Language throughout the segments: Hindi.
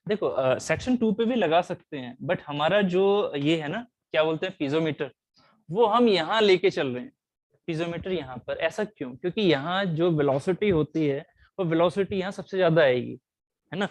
देखो सेक्शन 2 पे भी लगा सकते हैं, बट हमारा जो ये है ना, क्या बोलते हैं, पीजोमीटर, वो हम यहाँ लेके चल रहे हैं। पीजोमीटर यहाँ पर, ऐसा क्यों? क्योंकि यहाँ जो वेलोसिटी होती है वो वेलोसिटी यहाँ सबसे ज्यादा आएगी, है ना।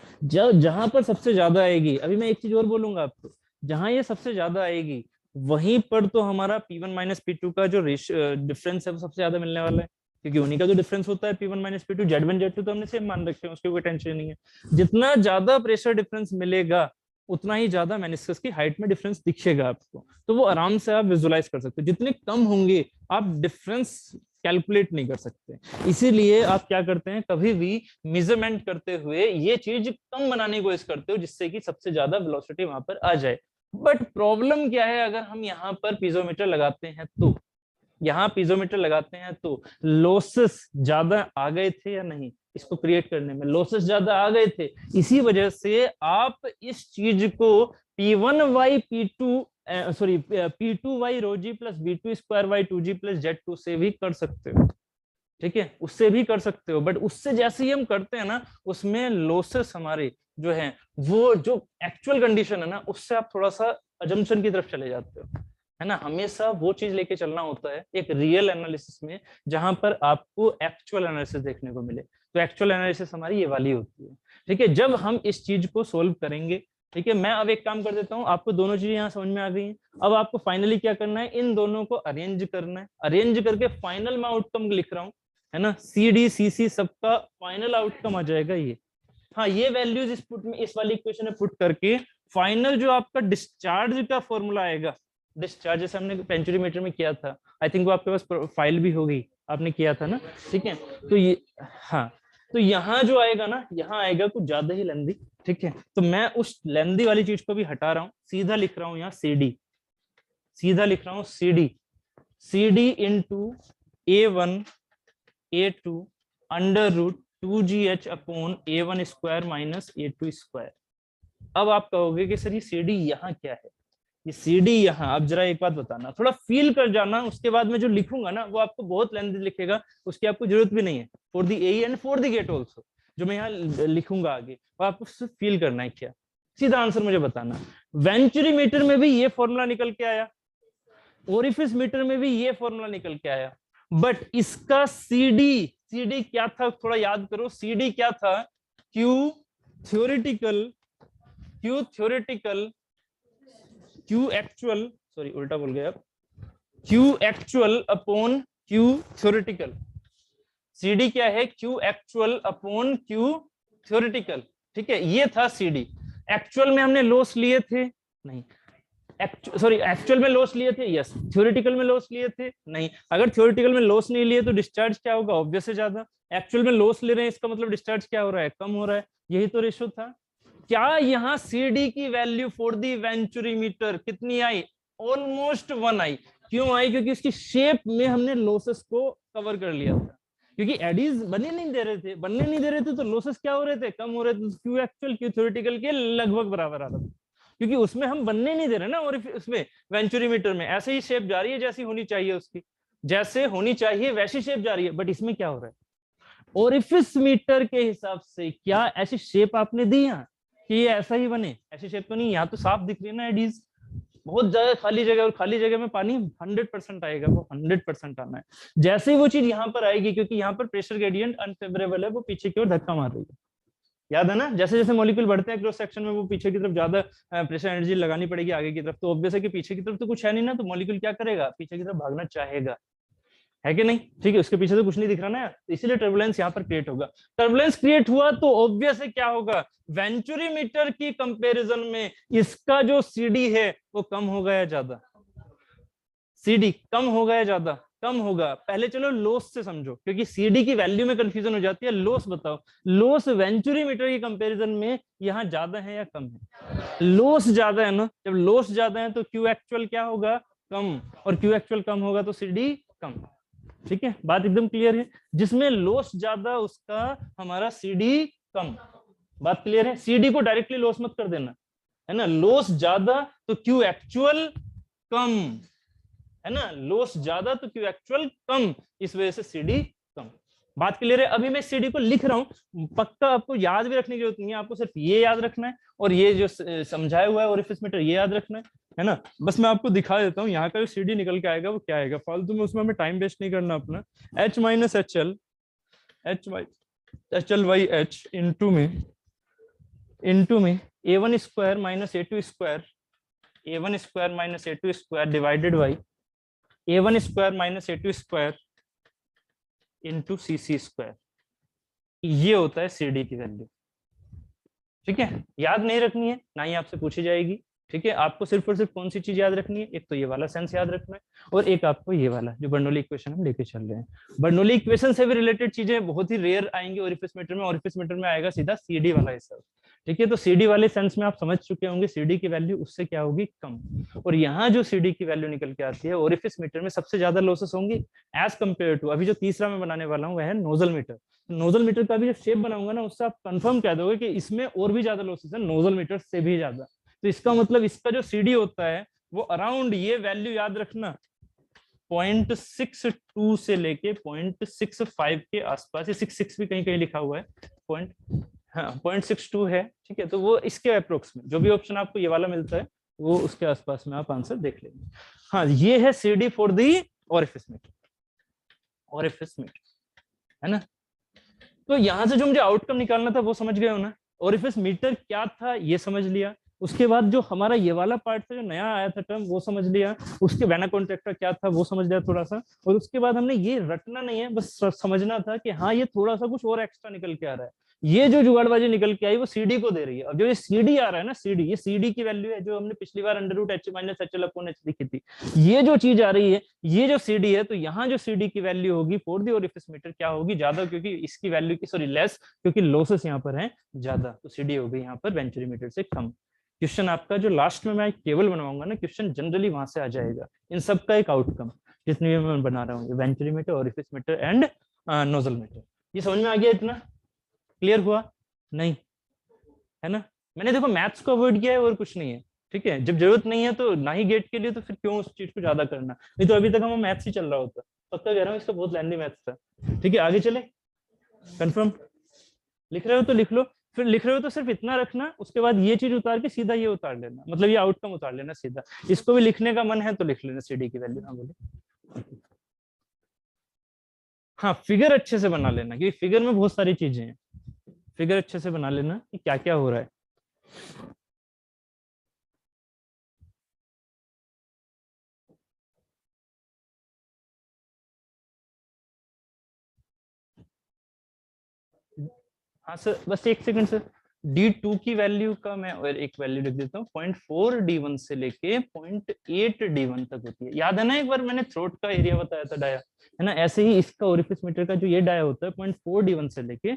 जहां पर सबसे ज्यादा आएगी, अभी मैं एक चीज और बोलूंगा आपको, जहां ये सबसे ज्यादा आएगी वहीं पर तो हमारा P1 माइनस P2 का जो डिफरेंस है वो सबसे ज्यादा मिलने वाला है, क्योंकि उन्हीं का जो डिफरेंस होता है P1 minus P2, Z1 Z2 तो हमने सेम मान रखे हैं, उसकी कोई टेंशन नहीं है। जितना ज्यादा प्रेशर डिफरेंस मिलेगा उतना ही ज्यादा मेनिस्कस की हाइट में डिफरेंस दिखेगा आपको, तो वो आराम से आप विजुलाइज कर सकते हो। जितने कम होंगे आप डिफरेंस कैलकुलेट नहीं कर सकते, इसीलिए आप क्या करते हैं, कभी भी मेजरमेंट करते हुए ये चीज कम बनाने की कोशिश करते हो जिससे कि सबसे ज्यादा वेलोसिटी वहां पर आ जाए। बट प्रॉब्लम क्या है, अगर हम यहाँ पर पीजोमीटर लगाते हैं तो, यहाँ पीजोमीटर लगाते हैं तो लॉसेस ज्यादा आ गए थे या नहीं, इसको क्रिएट करने में लॉसेस ज्यादा आ गए थे। इसी वजह से आप इस चीज को P1y P2 sorry P2y rho g plus B2 square y 2g plus Z2 से भी कर सकते हो, ठीक है, उससे भी कर सकते हो। बट उससे जैसे ही हम करते हैं ना, उसमें लॉसेस हमारे जो है, वो जो एक्चुअल कंडीशन है ना, उससे आप थोड़ा सा अजम्पशन की तरफ चले जाते हो, है ना। हमेशा वो चीज लेके चलना होता है एक रियल एनालिसिस में, जहां पर आपको एक्चुअल एनालिसिस देखने को मिले। तो एक्चुअल एनालिसिस हमारी ये वाली होती है, ठीक है। जब हम इस चीज को सोल्व करेंगे, ठीक है, मैं अब एक काम कर देता हूँ, आपको दोनों चीजें यहाँ समझ में आ गई हैं। अब आपको फाइनली क्या करना है, इन दोनों को अरेंज करना है। अरेंज करके फाइनल मैं आउटकम लिख रहा हूँ, है ना, CD CC सबका फाइनल आउटकम आ जाएगा ये। हाँ, ये वैल्यूज इस पुट में, इस वाली इक्वेशन में पुट करके फाइनल जो आपका डिस्चार्ज का फॉर्मूला आएगा, डिस्चार्ज जैसे हमने पेंचुरीमीटर में किया था, आई थिंक वो आपके पास फाइल भी होगी, आपने किया था ना, ठीक है। तो ये, हाँ, तो यहाँ जो आएगा ना, यहाँ आएगा कुछ ज्यादा ही लेंदी, ठीक है। तो मैं उस लेंदी वाली चीज को भी हटा रहा हूँ, सीधा लिख रहा हूँ यहाँ CD, सीधा लिख रहा हूँ CD into A1 A2 under root 2GH upon A1 square minus A2 square. अब आप कहोगे कि सर ये CD यहाँ क्या है, ये CD यहाँ, अब जरा एक बात बताना, थोड़ा फील कर जाना, उसके बाद में जो लिखूंगा ना वो आपको बहुत लेंथी लिखेगा, उसकी आपको जरूरत भी नहीं है, for the AE and for the gate also, जो मैं यहाँ लिखूंगा आगे, और आपको सिर्फ फील करना है क्या, सीधा आंसर मुझे बताना। वेंचुरी मीटर में भी ये फॉर्मूला निकल के आया, ओरिफिस मीटर में भी ये फॉर्मूला निकल के आया, बट इसका CD क्या था, थोड़ा याद करो, CD क्या था, Q theoretical, Q actual, sorry उल्टा बोल गया, Q actual upon Q theoretical. CD क्या है, Q actual upon Q theoretical, ठीक है, ये था CD। एक्चुअल में हमने लॉस लिए थे नहीं, सॉरी एक्चुअल में लॉस लिए थे, यस। थ्योरेटिकल में लॉस लिए थे नहीं। अगर थ्योरेटिकल में लॉस नहीं लिए तो डिस्चार्ज क्या होगा, ऑब्वियस है ज्यादा। एक्चुअल में लॉस ले रहे हैं, इसका मतलब डिस्चार्ज क्या हो रहा है, कम हो रहा है, यही तो रेशो था। क्या यहाँ CD की वैल्यू फॉर दी वेंचुरीमीटर कितनी आई, ऑलमोस्ट 1 आई। क्यों आई, क्योंकि उसकी शेप में हमने लॉसेस को कवर कर लिया था, क्योंकि एडीज बनने नहीं दे रहे थे, तो लॉसेस क्या हो रहे थे, कम हो रहे थे। क्यू एक्चुअल क्यू थ्योरेटिकल के लगभग बराबर आ रहा था, क्योंकि उसमें हम बनने नहीं दे रहे ना, और उसमें वेंचुरीमीटर में ऐसे ही शेप जा रही है जैसी होनी चाहिए, उसकी जैसे होनी चाहिए वैसी शेप जा रही है। बट इसमें क्या हो रहा है, ओरिफिस मीटर के हिसाब से क्या ऐसी शेप आपने दी यहाँ कि ये ऐसा ही बने, ऐसी शेप तो नहीं। यहाँ तो साफ दिख रही है ना एडीज, बहुत ज्यादा खाली जगह, और खाली जगह में पानी 100% आएगा, वो 100% आना है। जैसे ही वो चीज यहाँ पर आएगी, क्योंकि यहाँ पर प्रेशर ग्रेडियंट अनफेवरेबल है, वो पीछे की ओर धक्का मार रही है, याद है ना, जैसे जैसे मॉलिक्यूल बढ़ते हैं क्रॉस सेक्शन में, वो पीछे की तरफ ज्यादा प्रेशर एनर्जी लगानी पड़ेगी आगे की तरफ, तो ऑब्वियस है कि पीछे की तरफ तो कुछ है नहीं ना, तो मॉलिक्यूल क्या करेगा, पीछे की तरफ भागना चाहेगा, है कि नहीं, ठीक है। उसके पीछे तो कुछ नहीं दिख रहा ना, इसीलिए टर्बुलेंस यहाँ पर क्रिएट होगा। टर्बुलेंस क्रिएट हुआ तो ऑब्वियस है क्या होगा, वेंचुरीमीटर की कंपैरिजन में इसका जो CD है वो कम हो गया ज्यादा, CD कम हो गया ज्यादा, कम होगा। पहले चलो लॉस से समझो, क्योंकि CD की वैल्यू में कंफ्यूजन हो जाती है। लॉस बताओ, लॉस वेंचुरीमीटर की कंपैरिजन में यहाँ ज्यादा है या कम है, लॉस ज्यादा है ना, जब लॉस ज्यादा है तो Q एक्चुअल क्या होगा, कम, और Q एक्चुअल कम होगा तो CD कम, ठीक है, बात एकदम क्लियर है। जिसमें लॉस ज्यादा उसका हमारा CD कम, बात क्लियर है। CD को डायरेक्टली लॉस मत कर देना, है ना, लॉस ज्यादा तो Q एक्चुअल कम, है ना, लॉस ज्यादा तो Q एक्चुअल कम, इस वजह से CD कम। बात क्लियर है? अभी मैं सीडी को लिख रहा हूँ, पक्का आपको याद भी रखने की जरूरत नहीं है, आपको सिर्फ ये याद रखना है और ये जो समझाया हुआ है ओरिफिस मीटर ये याद रखना है ना। बस मैं आपको दिखा देता हूँ यहाँ का जो सीडी निकल के आएगा वो क्या आएगा, फालतू में उसमें हमें टाइम वेस्ट नहीं करना अपना। H minus H L, H L by H into में A one square minus A two square, A one square minus A two square divided by A one square minus A two square into C C square. ये होता है सी डी की वैल्यू। ठीक है, याद नहीं रखनी है, ना ही आपसे पूछी जाएगी। ठीक है, आपको सिर्फ और सिर्फ कौन सी चीज याद रखनी है, एक तो ये वाला सेंस याद रखना है और एक आपको ये वाला जो बर्नौली इक्वेशन हम लेके चल रहे हैं। बर्नौली इक्वेशन से भी रिलेटेड चीजें बहुत ही रेयर आएंगी ओरिफिस मीटर में, ओरिफिस मीटर में आएगा सीधा सीडी वाला हिस्सा। ठीक है, तो सीडी वाले सेंस में आप समझ चुके होंगे सीडी की वैल्यू उससे क्या होगी, कम। और यहाँ जो सीडी की वैल्यू निकल के आती है ओरिफिस मीटर में सबसे ज्यादा लॉसेस होंगी एज कम्पेयर टू, अभी जो तीसरा मैं बनाने वाला हूँ वह है नोजल मीटर। नोजल मीटर का भी जो शेप बनाऊंगा ना उससे आप कंफर्म कह दोगे कि इसमें और भी ज्यादा लॉसेस है नोजल मीटर से भी ज्यादा। तो इसका मतलब इसका जो सीडी होता है वो अराउंड, ये वैल्यू याद रखना, 0.62 से लेके 0.65 के आसपास, ये 66 भी कहीं कहीं लिखा हुआ है, पॉइंट, हाँ 0.62 है। ठीक है, तो वो इसके अप्रोक्स में जो भी ऑप्शन आपको ये वाला मिलता है वो उसके आसपास में आप आंसर देख लेंगे। हाँ, ये है CD for the orifice metre, orifice metre, है ना। तो यहां से जो मुझे आउटकम निकालना था वो समझ गए हो ना, ओरिफिस मीटर क्या था ये समझ लिया। उसके बाद जो हमारा ये वाला पार्ट था जो नया आया था टर्म वो समझ लिया, उसके वेना कॉन्ट्रैक्टर क्या था वो समझ लिया थोड़ा सा। और उसके बाद हमने ये रटना नहीं है, बस समझना था कि हाँ ये थोड़ा सा कुछ और एक्स्ट्रा निकल के आ रहा है। ये जो जुगाड़बाजी निकल के आई वो सीडी को दे रही है। अब जो ये सीडी आ रहा है ना, सीडी, ये सीडी की वैल्यू है जो हमने पिछली बार under root H minus H L upon H लिखी थी। ये जो चीज आ रही है, ये जो सीडी है, तो यहाँ जो सीडी की वैल्यू होगी फॉर दी ओरिफिस मीटर क्या होगी, ज्यादा, क्योंकि इसकी वैल्यू की, सॉरी लेस, क्योंकि लॉसेस यहाँ पर है ज्यादा, तो सीडी होगी यहाँ पर वेंचुरी मीटर से कम। क्वेश्चन आपका जो लास्ट में मैं टेबल बनाऊंगा ना, क्वेश्चन जनरली वहां से आ जाएगा, इन सब का एक आउटकम जितनी भी मैं बना रहा हूँ, venturi meter, orifice meter and nozzle meter. ये समझ में आ गया? इतना क्लियर हुआ? नहीं, है ना। मैंने देखो मैथ्स को अवॉइड किया है और कुछ नहीं है। ठीक है, जब जरूरत नहीं है तो ना ही गेट के लिए, तो फिर क्यों उस चीज को ज्यादा करना, नहीं तो अभी तक हम मैथ्स ही चल रहा होता। पक्का कह रहा हूँ, इसका बहुत लेंदी मैथ्स था। ठीक है, आगे चले, कंफर्म? लिख रहे हो तो लिख लो, फिर लिख रहे हो तो सिर्फ इतना रखना, उसके बाद ये चीज उतार के सीधा ये उतार लेना, मतलब ये आउटकम उतार लेना सीधा। इसको भी लिखने का मन है तो लिख लेना सीडी की वैल्यू। हाँ बोले। हाँ, फिगर अच्छे से बना लेना क्योंकि फिगर में बहुत सारी चीजें हैं, फिगर अच्छे से बना लेना कि क्या क्या हो रहा है। हाँ सर, बस एक सेकंड सर। D2 की वैल्यू का मैं और एक वैल्यू लिख देता हूँ, 0.4 D1 से लेके 0.8 D1 तक होती है। याद है ना, एक बार मैंने थ्रोट का एरिया बताया था डाया, है ना, ऐसे ही इसका ओरिफिस मीटर का जो ये डाया होता है 0.4 D1 से लेके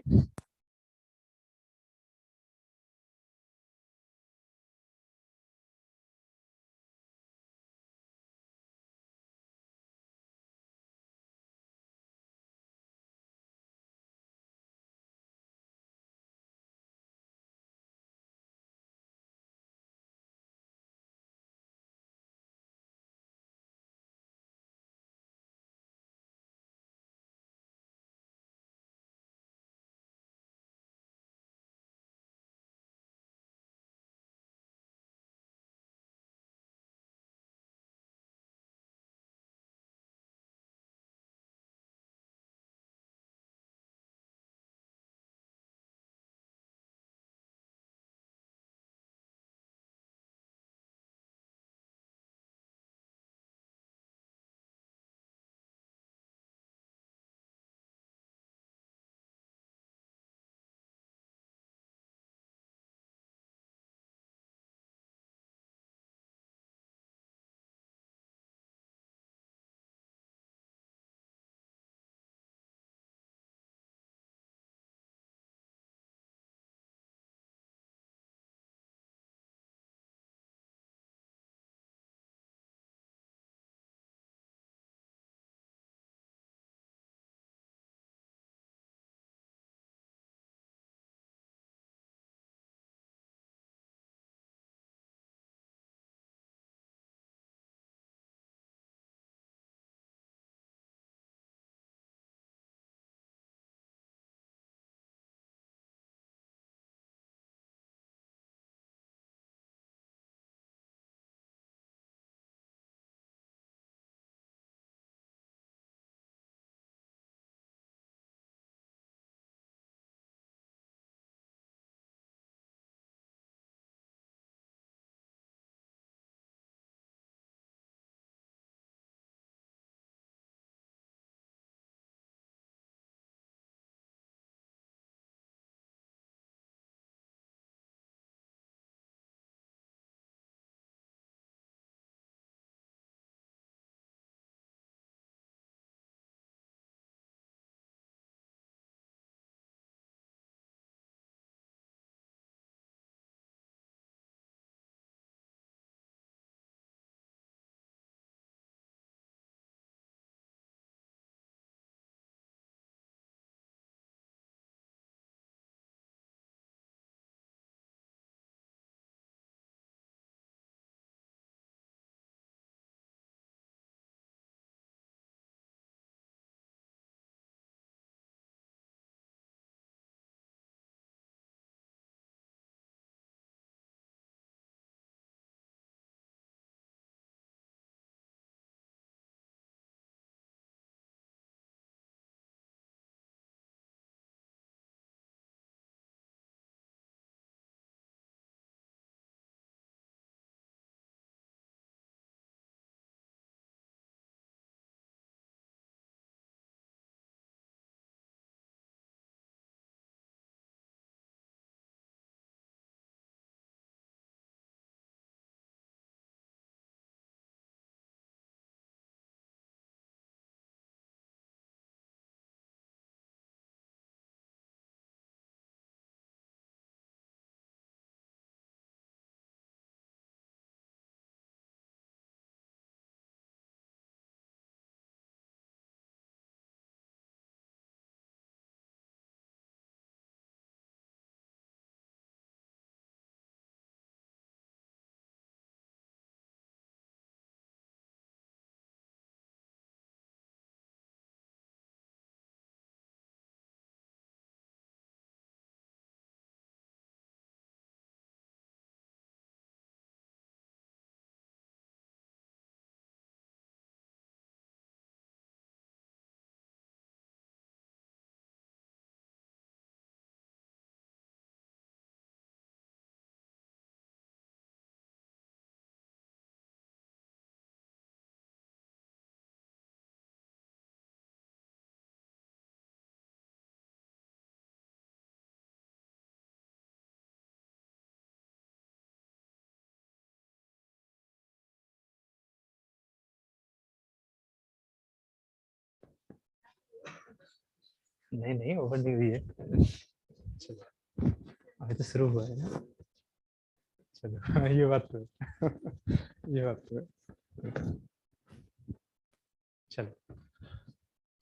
नहीं नहीं ओपन नहीं हुई है। चलो अभी तो शुरू हुआ है ना। चलो हाँ, ये बात तो है। ये बात तो है। चलो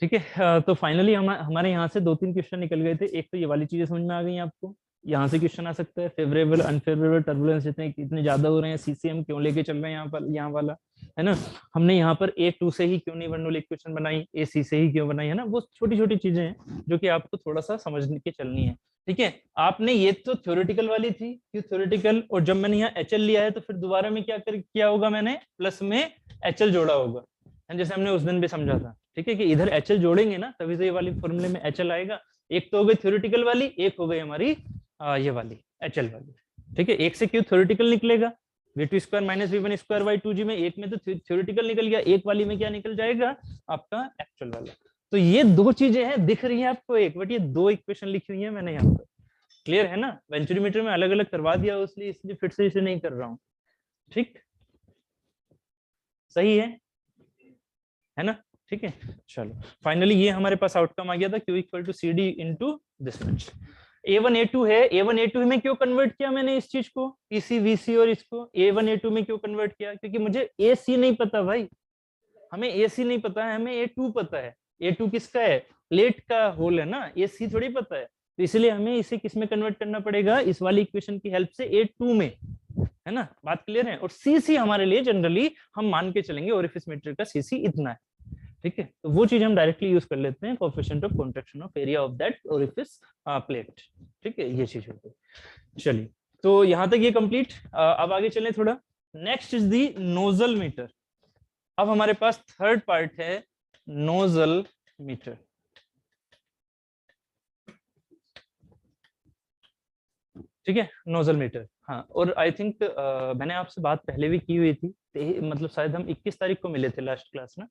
ठीक है। तो फाइनली हमारे यहाँ से 2-3 क्वेश्चन निकल गए थे। एक तो ये वाली चीजें समझ में आ गई आपको, यहाँ से क्वेश्चन आ सकता है फेवरेबल अनफेवरेबल टर्बुलेंस जितने इतने ज्यादा हो रहे हैं, सीसीएम क्यों लेके चल रहे हैं यहाँ पर, यहाँ वाला है ना। हमने यहाँ पर A2 से ही क्यों नहीं वर्णुल इक्वेशन बनाई, AC से ही क्यों बनाई, है ना। वो छोटी छोटी चीजें हैं जो कि आपको थोड़ा सा समझ के चलनी है। ठीक है, आपने ये तो थ्योरेटिकल वाली थी, क्यों थ्योरेटिकल, और जब मैंने यहाँ HL लिया है तो फिर दोबारा में क्या किया होगा, मैंने प्लस में HL जोड़ा होगा, जैसे हमने उस दिन भी समझा था। ठीक है, कि इधर HL जोड़ेंगे ना तभी तो ये वाली फॉर्मूले में HL आएगा। एक तो हो गई थ्योरेटिकल वाली, एक हो गई हमारी ये वाली HL वाली। ठीक है, एक से क्यों थ्योरेटिकल निकलेगा, v2 square minus v1 square by 2g में, एक में तो थ्योरेटिकल निकल गया, एक वाली में क्या निकल जाएगा आपका एक्चुअल वाला। तो ये दो चीजें हैं, दिख रही है आपको एक, बट ये दो इक्वेशन लिखी हुई है मैंने यहाँ पर। क्लियर है ना, वेंचुरीमीटर में अलग अलग करवा दिया इसलिए फिर से इसे नहीं कर रहा हूँ। ठीक, सही है ना। ठीक है, चलो फाइनली ये हमारे पास आउटकम आ गया था, Q equal to C D into this much. A1 A2 है, A1 A2 में क्यों कन्वर्ट किया मैंने इस चीज को, PC VC और इसको A1 A2 में क्यों कन्वर्ट किया, क्योंकि मुझे AC नहीं पता भाई, हमें AC नहीं पता है, हमें A2 पता है। A2 किसका है, प्लेट का होल है ना, AC थोड़ी पता है, तो इसलिए हमें इसे किस में कन्वर्ट करना पड़ेगा, इस वाली इक्वेशन की हेल्प से A2 में, है ना। बात क्लियर है। और CC हमारे लिए जनरली हम मान के चलेंगे ओरिफिस मीटर का CC इतना है। ठीक है, तो वो चीज हम डायरेक्टली यूज कर लेते हैं, coefficient of contraction of area of that orifice plate. ठीक है, ये चीज होती है। चलिए, तो यहां तक ये कंप्लीट। अब आगे चलें थोड़ा। Next is the nozzle meter. अब हमारे पास थर्ड पार्ट है नोजल मीटर। ठीक है, नोजल मीटर। हाँ, और आई थिंक मैंने आपसे बात पहले भी की हुई थी, मतलब शायद हम 21 तारीख को मिले थे लास्ट क्लास ना।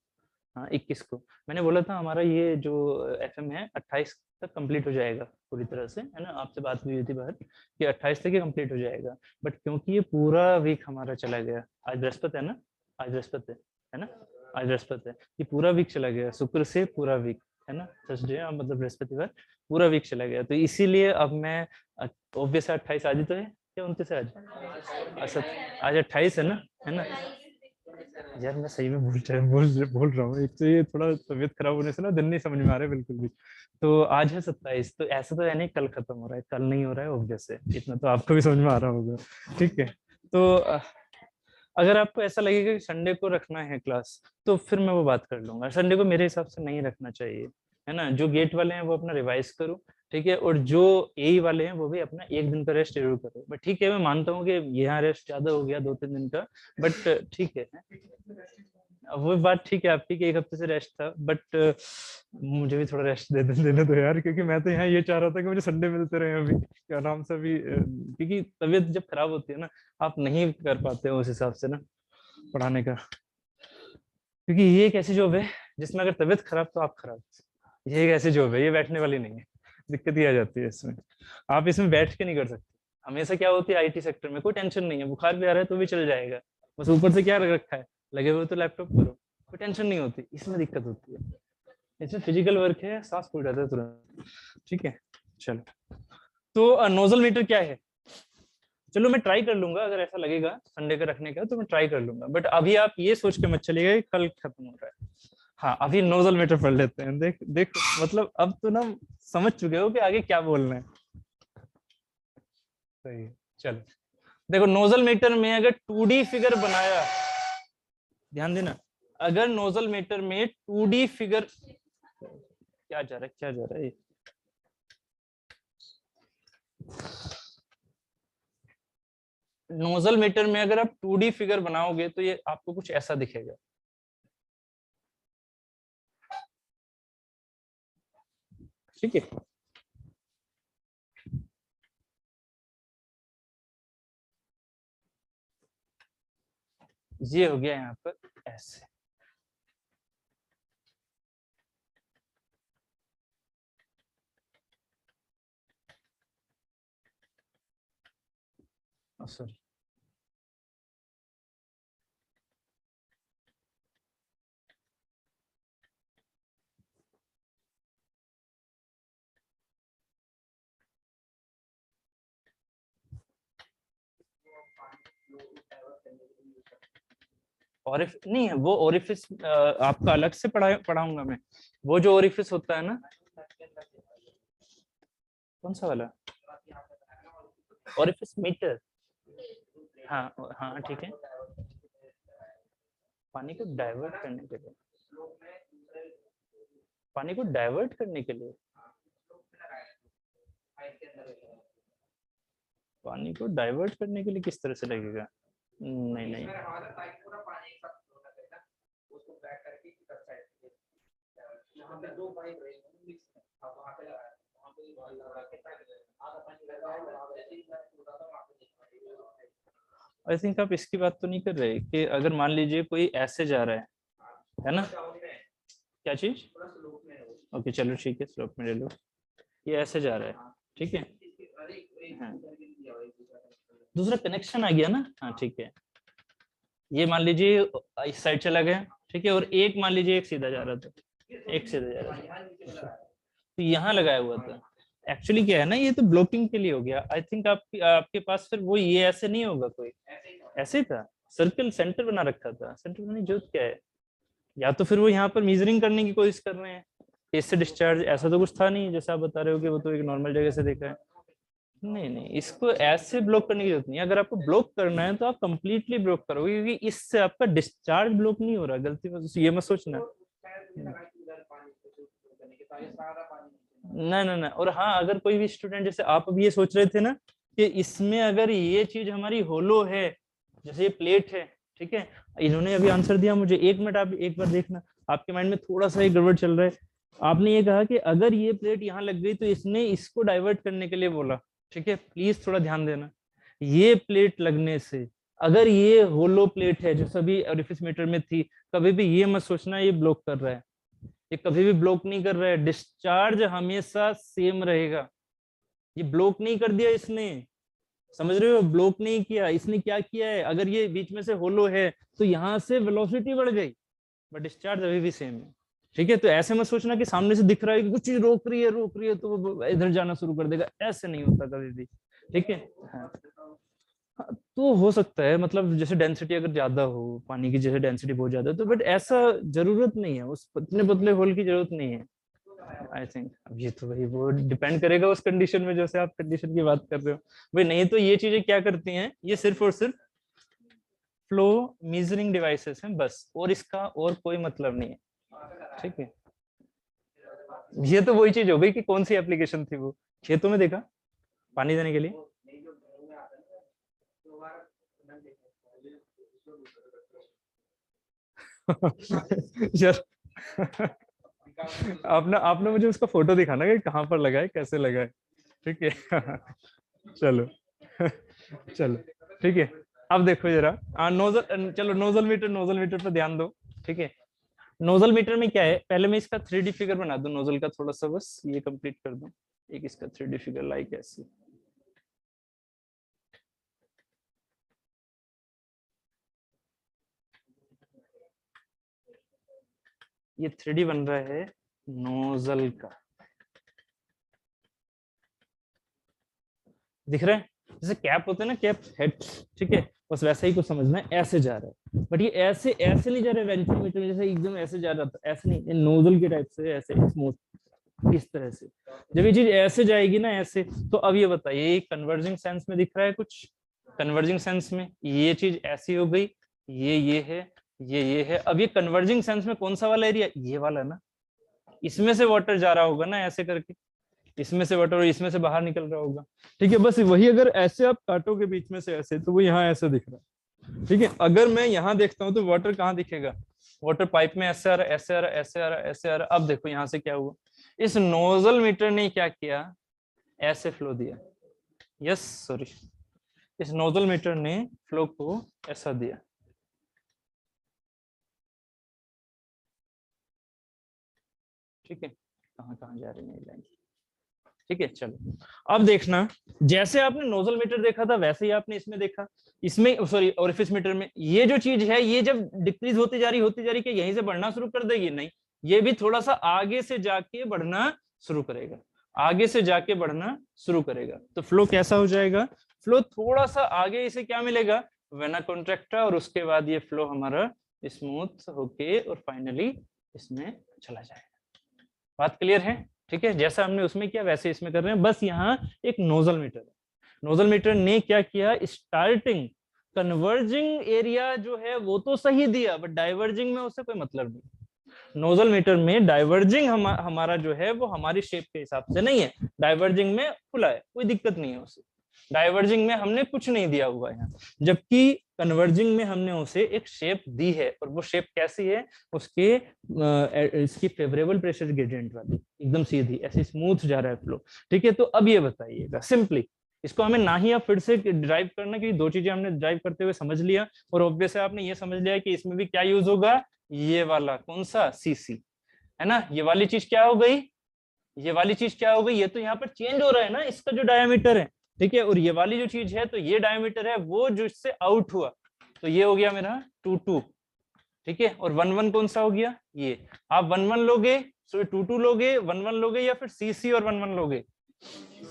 हाँ 21 को मैंने बोला था हमारा ये जो FM है 28 तक कंप्लीट हो जाएगा पूरी तरह से, है ना। आपसे बात हुई थी बाहर कि 28 तक ही कंप्लीट हो जाएगा, बट क्योंकि ये पूरा वीक हमारा चला गया, आज बृहस्पति है ना, आज बृहस्पति है ना, आज बृहस्पति है, ये पूरा वीक चला गया, शुक्र से पूरा वीक, है ना, थर्सडे मतलब बृहस्पतिवार पूरा वीक चला गया, तो इसीलिए अब मैं ऑब्वियस 28 आज ही तो है, क्या 29 है आज, अच्छा आज 28 है ना, है ना। यार मैं सही में बोल रहा हूँ, एक तो ये थोड़ा तबीयत खराब होने से ना दिन नहीं समझ में आ रहा है बिल्कुल भी। तो आज है 27, तो ऐसा तो है नहीं कल खत्म हो रहा है, कल नहीं हो रहा है ऑब्वियस है, इतना तो आपको भी समझ में आ रहा होगा। ठीक है, तो अगर आपको ऐसा लगेगा कि संडे को रखना है क्लास, तो फिर मैं वो बात कर लूंगा। संडे को मेरे हिसाब से नहीं रखना चाहिए, है ना। जो गेट वाले हैं वो अपना रिवाइज करो, ठीक है, और जो AE वाले हैं वो भी अपना एक दिन का रेस्ट जरूर करो। बट ठीक है, मैं मानता हूँ कि यहाँ रेस्ट ज्यादा हो गया 2-3 दिन का, बट ठीक है। वो बात ठीक है आपकी कि एक हफ्ते से रेस्ट था, बट मुझे भी थोड़ा रेस्ट देने दो यार, क्योंकि मैं तो यहाँ ये चाह रहा था कि मुझे संडे मिलते रहे अभी, कि आराम से भी क्योंकि तबीयत जब खराब होती है ना, आप नहीं कर पाते हो उस हिसाब से ना पढ़ाने का, क्योंकि ये एक ऐसी जॉब है जिसमें अगर तबीयत खराब तो आप खराब। ये एक ऐसी जॉब है, ये बैठने वाली नहीं है, दिक्कत ही आ जाती है इसमें, आप इसमें बैठ के नहीं कर सकते। हमेशा क्या होती है IT सेक्टर में, कोई टेंशन नहीं है, बुखार भी आ रहा है तो भी चल जाएगा, बस ऊपर से क्या रख रखा है, लगे हुए तो लैपटॉप करो, कोई टेंशन नहीं होती, इसमें दिक्कत होती है। इसमें फिजिकल वर्क है, सांस फूल जाता है तुरंत। ठीक है, चलो, तो नोजल मीटर क्या है, चलो मैं ट्राई कर लूंगा, अगर ऐसा लगेगा संडे का रखने का तो मैं ट्राई कर लूंगा, बट अभी आप ये सोच के मत चलिएगा कि कल खत्म हो रहा है। हाँ, अभी नोजल मीटर पढ़ लेते हैं, देख देख मतलब अब तो ना समझ चुके हो कि आगे क्या बोलना है। सही है, चलो देखो, नोजल मीटर में अगर 2D फिगर बनाया, ध्यान देना, अगर नोजल मीटर में 2D फिगर, क्या जा रहा है, क्या जा रहा है, नोजल मीटर में अगर आप 2D फिगर बनाओगे तो ये आपको कुछ ऐसा दिखेगा। ठीक है, ये हो गया यहाँ पर ऐसे। सॉरी, नहीं है वो ओरिफिस, आपका अलग से पढ़ाऊंगा मैं। वो जो ओरिफिस होता है ना, कौन सा वाला ओरिफिस मीटर? हाँ हाँ ठीक है, पानी को डाइवर्ट करने के लिए, पानी को डाइवर्ट करने के लिए, पानी को डाइवर्ट करने के लिए किस तरह से लगेगा? नहीं नहीं, आई थिंक आप इसकी बात तो नहीं कर रहे कि अगर मान लीजिए कोई ऐसे जा रहा है ना, क्या चीज? ओके चलो ठीक है, स्लोप में ले लो, ये ऐसे जा रहा है, ठीक है। हाँ, दूसरा कनेक्शन आ गया ना, हाँ ठीक है। ये मान लीजिए इस साइड चला गया, ठीक है, और एक मान लीजिए एक सीधा जा रहा था, एक सीधा जा रहा था, तो यहाँ लगाया हुआ था। एक्चुअली क्या है ना, ये तो ब्लॉकिंग के लिए हो गया। आई थिंक आपके पास फिर वो ये ऐसे नहीं होगा, कोई ऐसे था, सर्कल सेंटर बना रखा था। सेंटर बनाने की जरूरत क्या है? या तो फिर वो यहाँ पर मीजरिंग करने की कोशिश कर रहे हैं, इससे डिस्चार्ज, ऐसा तो कुछ था नहीं जैसा आप बता रहे हो कि वो तो एक नॉर्मल जगह से देखा है। नहीं नहीं, इसको ऐसे ब्लॉक करने की जरूरत नहीं है। अगर आपको ब्लॉक करना है तो आप कंप्लीटली ब्लॉक करोगे, क्योंकि इससे आपका डिस्चार्ज ब्लॉक नहीं हो रहा। गलती बस ये मत सोचना। ना ना ना, और हाँ, अगर कोई भी स्टूडेंट, जैसे आप अभी ये सोच रहे थे ना कि इसमें अगर ये चीज हमारी होलो है, जैसे ये प्लेट है, ठीक है, इन्होंने अभी आंसर दिया मुझे, 1 मिनट आप एक बार देखना, आपके माइंड में थोड़ा सा एक गड़बड़ चल रहा है। आपने ये कहा कि अगर ये प्लेट यहाँ लग गई तो इसने इसको डाइवर्ट करने के लिए बोला, ठीक है, प्लीज थोड़ा ध्यान देना। ये प्लेट लगने से, अगर ये होलो प्लेट है जो सभी ओरिफिस मीटर में थी, कभी भी ये मत सोचना ये ब्लॉक कर रहा है, ये कभी भी ब्लॉक नहीं कर रहा है। डिस्चार्ज हमेशा सेम रहेगा। ये ब्लॉक नहीं कर दिया इसने, समझ रहे हो, ब्लॉक नहीं किया इसने। क्या किया है, अगर ये बीच में से होलो है तो यहाँ से वेलोसिटी बढ़ गई, बट डिस्चार्ज अभी भी सेम है, ठीक है। तो ऐसे मत सोचना कि सामने से दिख रहा है कि कुछ चीज रोक रही है तो वो इधर जाना शुरू कर देगा, ऐसे नहीं होता कभी भी, ठीक है। हाँ, तो हो सकता है, मतलब जैसे डेंसिटी अगर ज्यादा हो, पानी की जैसे डेंसिटी बहुत ज्यादा है तो, बट ऐसा जरूरत नहीं है, उस पतले पतले होल की जरूरत नहीं है। आई थिंक अब ये तो भाई वो डिपेंड करेगा उस कंडीशन में, जैसे आप कंडीशन की बात कर रहे हो भाई। नहीं तो ये चीजें क्या करती हैं, ये सिर्फ और सिर्फ फ्लो मेजरिंग डिवाइसेस हैं बस, और इसका और कोई मतलब नहीं है, ठीक है। ये तो वही चीज हो गई कि कौन सी एप्लीकेशन थी वो, खेतों में देखा पानी देने के लिए। यार आपने आपने मुझे उसका फोटो दिखाना कि कहाँ पर लगा है, कैसे लगा है, ठीक है। चलो चलो ठीक है। अब देखो जरा नोजल, चलो नोजल मीटर पर ध्यान दो, ठीक है। नोजल मीटर में क्या है, पहले मैं इसका 3D फिगर बना दूं नोजल का, थोड़ा सा बस ये कंप्लीट कर दूं। एक इसका 3D फिगर लाइक ऐसे, ये 3D बन रहा है नोजल का, दिख रहा है, जैसे कैप होते हैं ना, कैप हेड, ठीक है, बस वैसा ही कुछ समझना है। ऐसे जा रहा है, बट ये ऐसे ऐसे नहीं जा रहा है वेंटिलेटर में जैसे एकदम ऐसे जा रहा था, ऐसे नहीं, ये नोजल के टाइप से ऐसे स्मूथ इस तरह से। जब ये चीज ऐसे जाएगी ना ऐसे, तो अब ये बताइए ये कन्वर्जिंग सेंस में दिख रहा है कुछ? कन्वर्जिंग सेंस में ये चीज ऐसी हो गई, ये है, ये है। अब ये कन्वर्जिंग सेंस में कौन सा वाला एरिया, ये वाला ना, इसमें से वाटर जा रहा होगा ना ऐसे करके, इसमें से वाटर, इसमें से बाहर निकल रहा होगा, ठीक है। बस वही अगर ऐसे आप काटोगे बीच में से ऐसे, तो वो यहाँ ऐसे दिख रहा है, ठीक है। अगर मैं यहाँ देखता हूँ तो वाटर कहाँ दिखेगा, वाटर पाइप में ऐसे आ रहा, ऐसे आ रहा, ऐसे आ रहा, ऐसे आ रहा। अब देखो यहाँ से क्या हुआ, इस नोजल मीटर ने क्या किया, ऐसे फ्लो दिया, यस सॉरी, इस नोजल मीटर ने फ्लो को ऐसा दिया, ठीक है। कहाँ कहाँ जा रही है लाइन, ठीक है। चलो अब देखना, जैसे आपने नोजल मीटर देखा था वैसे ही आपने इसमें देखा, इसमें सॉरी ओरिफिस मीटर में ये जो चीज है, ये जब डिक्रीज होती जा रही कि यहीं से बढ़ना शुरू कर देगी, नहीं, ये भी थोड़ा सा आगे से जाके बढ़ना शुरू करेगा, आगे से जाके बढ़ना शुरू करेगा। तो फ्लो कैसा हो जाएगा, फ्लो थोड़ा सा आगे इसे क्या मिलेगा, वेना कॉन्ट्रैक्टा, और उसके बाद ये फ्लो हमारा स्मूथ होके और फाइनली इसमें चला जाएगा। बात क्लियर है? ठीक है, जैसा हमने उसमें किया वैसे इसमें कर रहे हैं, बस यहाँ एक नोजल मीटर है। नोजल मीटर ने क्या किया, स्टार्टिंग कन्वर्जिंग एरिया जो है वो तो सही दिया, बट डाइवर्जिंग में उससे कोई मतलब नहीं। नोजल मीटर में डाइवर्जिंग हमारा जो है वो हमारी शेप के हिसाब से नहीं है, डाइवर्जिंग में खुला है, कोई दिक्कत नहीं है उसे। डाइवर्जिंग में हमने कुछ नहीं दिया हुआ है, जबकि कन्वर्जिंग में हमने उसे एक शेप दी है, और वो शेप कैसी है, उसके इसकी फेवरेबल प्रेशर ग्रेडियंट वाली, एकदम सीधी ऐसी स्मूथ जा रहा है फ्लो। ठीक है, तो अब ये बताइएगा सिंपली, इसको हमें ना ही अब फिर से ड्राइव करना, क्योंकि दो चीजें हमने ड्राइव करते हुए समझ लिया, और ऑब्वियस है आपने ये समझ लिया कि इसमें भी क्या यूज होगा, ये वाला कौन सा, सीसी, है ना। ये वाली चीज क्या हो गई, ये वाली चीज क्या हो गई, ये तो यहाँ पर चेंज हो रहा है ना इसका जो डायमीटर है, ठीक है, और ये वाली जो चीज है, तो ये डायमीटर है वो जो इससे आउट हुआ, तो ये हो गया मेरा 2 ठीक है, और 1 कौन सा हो गया, ये। आप 1 लोगे, सो 2 लोगे, 1 लोगे, या फिर सीसी और 1 लोगे,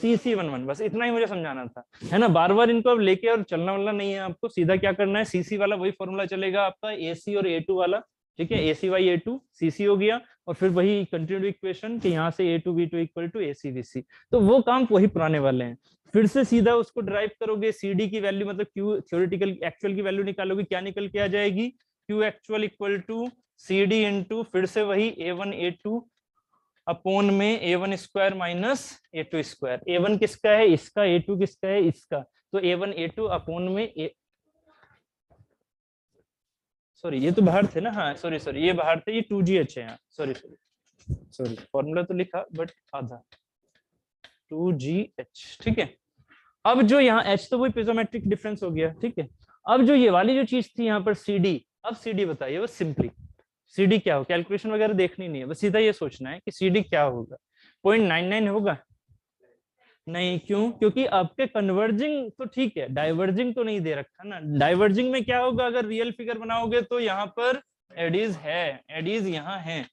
सीसी 1 बस इतना ही मुझे समझाना था, है ना। बार बार इनको अब लेके और चलना वाला नहीं है आपको, सीधा क्या करना है, सीसी वाला वही फॉर्मूला चलेगा आपका, एसी और A2 वाला, ठीक है, AC बाई A2 सीसी हो गया, और फिर वही कंटिन्यूड इक्वेशन कि यहाँ से A2 B2 equal to AC VC, तो वो काम वही पुराने वाले हैं। फिर से सीधा उसको ड्राइव करोगे, CD की वैल्यू मतलब Q थ्योरेटिकल एक्चुअल की वैल्यू निकालोगे, क्या निकल के आ जाएगी, Q actual equal to CD into फिर से वही A1 A2 अपोन में A1 square minus A2 square. A1 किसका है, इसका, A2 किसका है, इसका, तो A1 A2 अपोन में सॉरी ये तो बाहर थे ना, हाँ सॉरी ये बाहर थे, ये 2GH है यहाँ, सॉरी फॉर्मूला तो लिखा बट आधा 2GH, ठीक है। अब जो यहाँ H तो वही पिजोमेट्रिक डिफरेंस हो गया, ठीक है। अब जो ये वाली जो चीज थी यहाँ पर CD, अब CD बताइए बस सिंपली, CD क्या हो, कैलकुलेशन वगैरह देखनी नहीं है, बस सीधा ये सोचना है कि CD क्या होगा, 0.99 होगा, नहीं, क्यों, क्योंकि आपके कन्वर्जिंग तो ठीक है, डाइवर्जिंग तो नहीं दे रखा ना। डाइवर्जिंग में क्या होगा, अगर रियल फिगर बनाओगे तो यहाँ पर एडीज है, एडीज यहाँ है,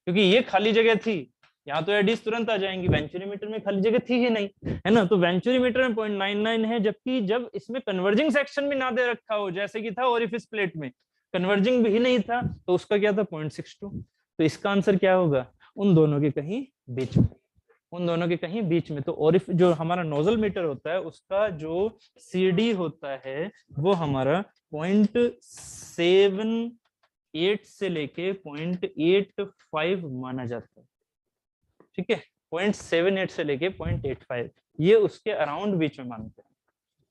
क्योंकि ये खाली जगह थी, यहाँ तो एडीज तुरंत आ जाएंगी, वेंचुरीमीटर में खाली जगह थी ही नहीं, है ना, तो वेंचुरीमीटर में 0.99 है, जबकि जब इसमें कन्वर्जिंग सेक्शन भी ना दे रखा हो, जैसे कि था ओरिफिस प्लेट में कन्वर्जिंग भी नहीं था, तो उसका क्या था 0.62, तो इसका आंसर क्या होगा, उन दोनों के कहीं बीच में, उन दोनों के कहीं बीच में। तो और जो हमारा नोजल मीटर होता है उसका जो CD होता है वो हमारा 0.78 से लेके 0.85 माना जाता है, ठीक है, 0.78 से लेके 0.85 ये उसके अराउंड बीच में मानते हैं,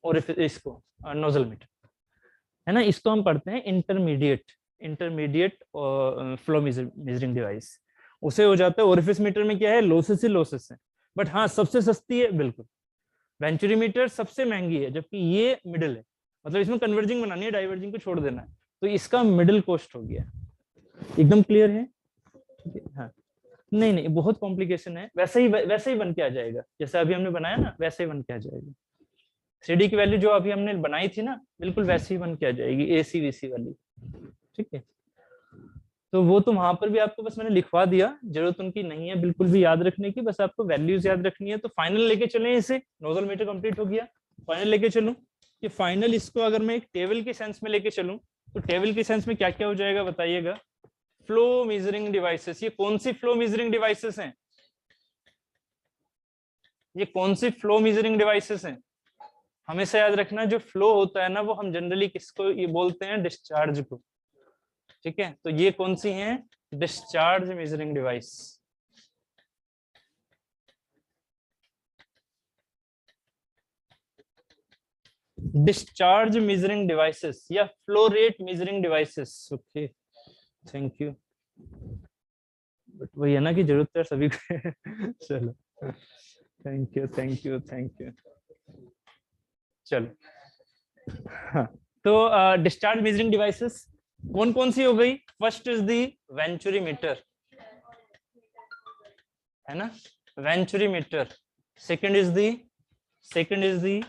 और इसको नोजल मीटर, है ना, इसको हम पढ़ते हैं इंटरमीडिएट फ्लो मेजरिंग डिवाइस, उसे हो जाता है। ओरिफिस मीटर में क्या है, लॉसेस ही लॉसेस है, बट हाँ सबसे सस्ती है बिल्कुल, वेंचुरी मीटर सबसे महंगी है, जबकि ये मिडिल है, मतलब इसमें कन्वर्जिंग बनानी है, डाइवर्जिंग को छोड़ देना है, तो इसका मिडिल कॉस्ट हो गया, एकदम क्लियर है, हाँ नहीं बहुत कॉम्प्लिकेशन है, वैसे ही बन के आ जाएगा, जैसे अभी हमने बनाया ना वैसे ही बन के आ जाएगा, CD की वैल्यू जो अभी हमने बनाई थी ना बिल्कुल वैसे ही बन के आ जाएगी, AC VC वाली, ठीक है। तो वो तो वहां पर भी आपको बस मैंने लिखवा दिया, जरूरत उनकी नहीं है बिल्कुल भी याद रखने की, बस आपको वैल्यूज याद रखनी है। तो फाइनल लेके चले इसे, नोजल मीटर कंप्लीट हो गया, फाइनल लेके चलूं कि फाइनल इसको अगर मैं एक टेबल के सेंस में लेके चलूं तो टेबल के सेंस में क्या क्या हो जाएगा बताइएगा। फ्लो मेजरिंग डिवाइसेस, ये कौन सी फ्लो मेजरिंग डिवाइसेस हैं, ये कौन सी फ्लो मेजरिंग डिवाइसेस हैं, हमेशा याद रखना जो फ्लो होता है ना वो हम जनरली किसको ये बोलते हैं, डिस्चार्ज को, ठीक है। तो ये कौन सी हैं, discharge measuring device, discharge measuring devices या flow rate measuring devices, okay thank you, but वही है ना कि जरूरत है सभी को चलो थैंक यू चलो, हाँ तो डिस्चार्ज मेजरिंग डिवाइसेस कौन कौन सी हो गई, first is the venturi meter, है ना, venturi meter, second is the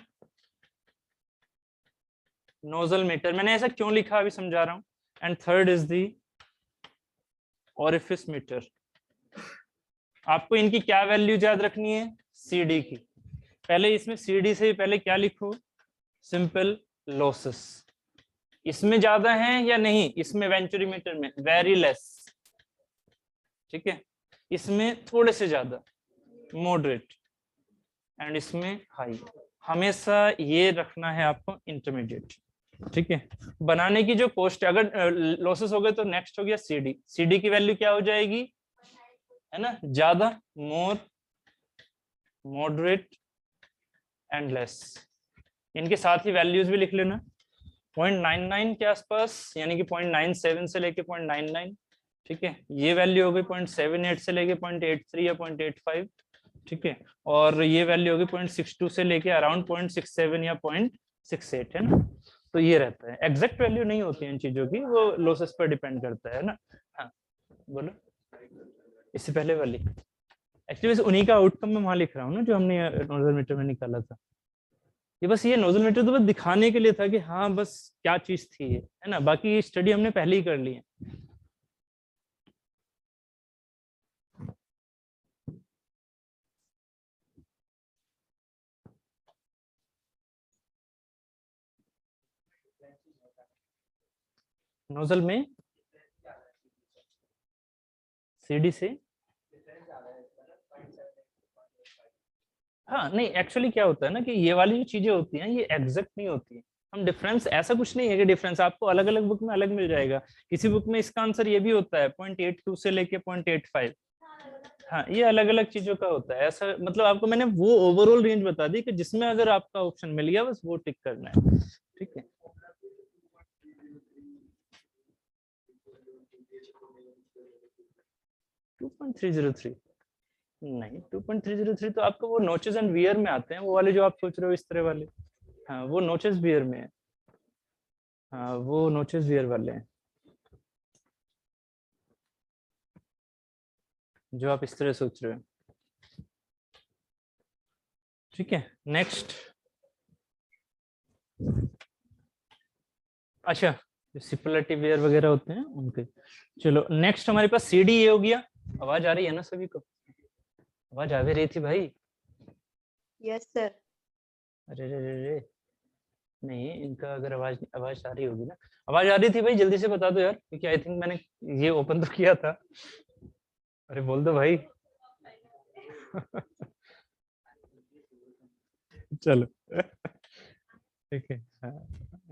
nozzle meter, मैंने ऐसा क्यों लिखा अभी समझा रहा हूं, and third is the orifice meter. आपको इनकी क्या वैल्यू याद रखनी है, CD की, पहले इसमें CD से पहले क्या लिखो, सिंपल लॉसेस, इसमें ज्यादा है या नहीं, इसमें वेंचुरीमीटर में वेरी लेस, ठीक है, इसमें थोड़े से ज्यादा मॉडरेट, एंड इसमें हाई। हमेशा ये रखना है आपको इंटरमीडिएट, ठीक है। बनाने की जो कॉस्ट है, अगर लॉसेस हो गए तो नेक्स्ट हो गया सीडी। सीडी की वैल्यू क्या हो जाएगी, है ना, ज्यादा, मोर, मॉडरेट एंड लेस। इनके साथ ही वैल्यूज भी लिख लेना, 0.99 के आसपास, यानी कि 0.97 से लेके 0.99, ठीक है। ये वैल्यू हो गई 0.78 से लेके 0.83 या 0.85, ठीक है। और ये वैल्यू होगी 0.62 से लेके अराउंड 0.67 या 0.68, है ना। तो ये रहता है, एग्जैक्ट वैल्यू नहीं होती है इन चीजों की, वो लॉसेस पर डिपेंड करता है ना। हाँ बोलो, इससे पहले वाली एक्चुअली उन्हीं का आउटकम मैं वहां लिख रहा हूँ ना, जो हमने नोजल मीटर में निकाला था। ये बस ये नोजल मीटर तो बस दिखाने के लिए था कि हाँ बस क्या चीज थी ये, है ना। बाकी ये स्टडी हमने पहले ही कर ली है। नोजल में सीडी से, हाँ नहीं, एक्चुअली क्या होता है ना कि ये वाली जो चीजें होती हैं ये एग्जैक्ट नहीं होती है। हम डिफरेंस, ऐसा कुछ नहीं है कि डिफरेंस आपको अलग अलग बुक में अलग मिल जाएगा। किसी बुक में इसका आंसर ये भी होता है 0.82 से लेके 0.85। हाँ, ये अलग अलग चीजों का होता है ऐसा, मतलब आपको मैंने वो ओवरऑल रेंज बता दी कि जिसमें अगर आपका ऑप्शन मिल गया बस वो टिक करना है, ठीक है। टू 2.303 नहीं, 2.303 तो आपको वो नोचेस एंड वियर में आते हैं, वो वाले जो आप सोच रहे हो इस तरह वाले। हाँ वो नोचेस वियर में है, हाँ वो नोचेस वियर वाले हैं जो आप इस तरह सोच रहे हो, ठीक है। नेक्स्ट, अच्छा सिपलेटिव वेयर वगैरह होते हैं उनके। चलो नेक्स्ट हमारे पास सीडी ये हो गया। आवाज आ रही है ना सभी को, आवाज आ भी रही थी भाई? Yes sir. अरे रे रे रे, नहीं इनका अगर आवाज आवाज आ रही होगी ना, आवाज आ रही थी भाई जल्दी से बता दो यार, क्योंकि आई थिंक मैंने ये ओपन तो किया था। अरे बोल दो भाई। चलो ठीक है,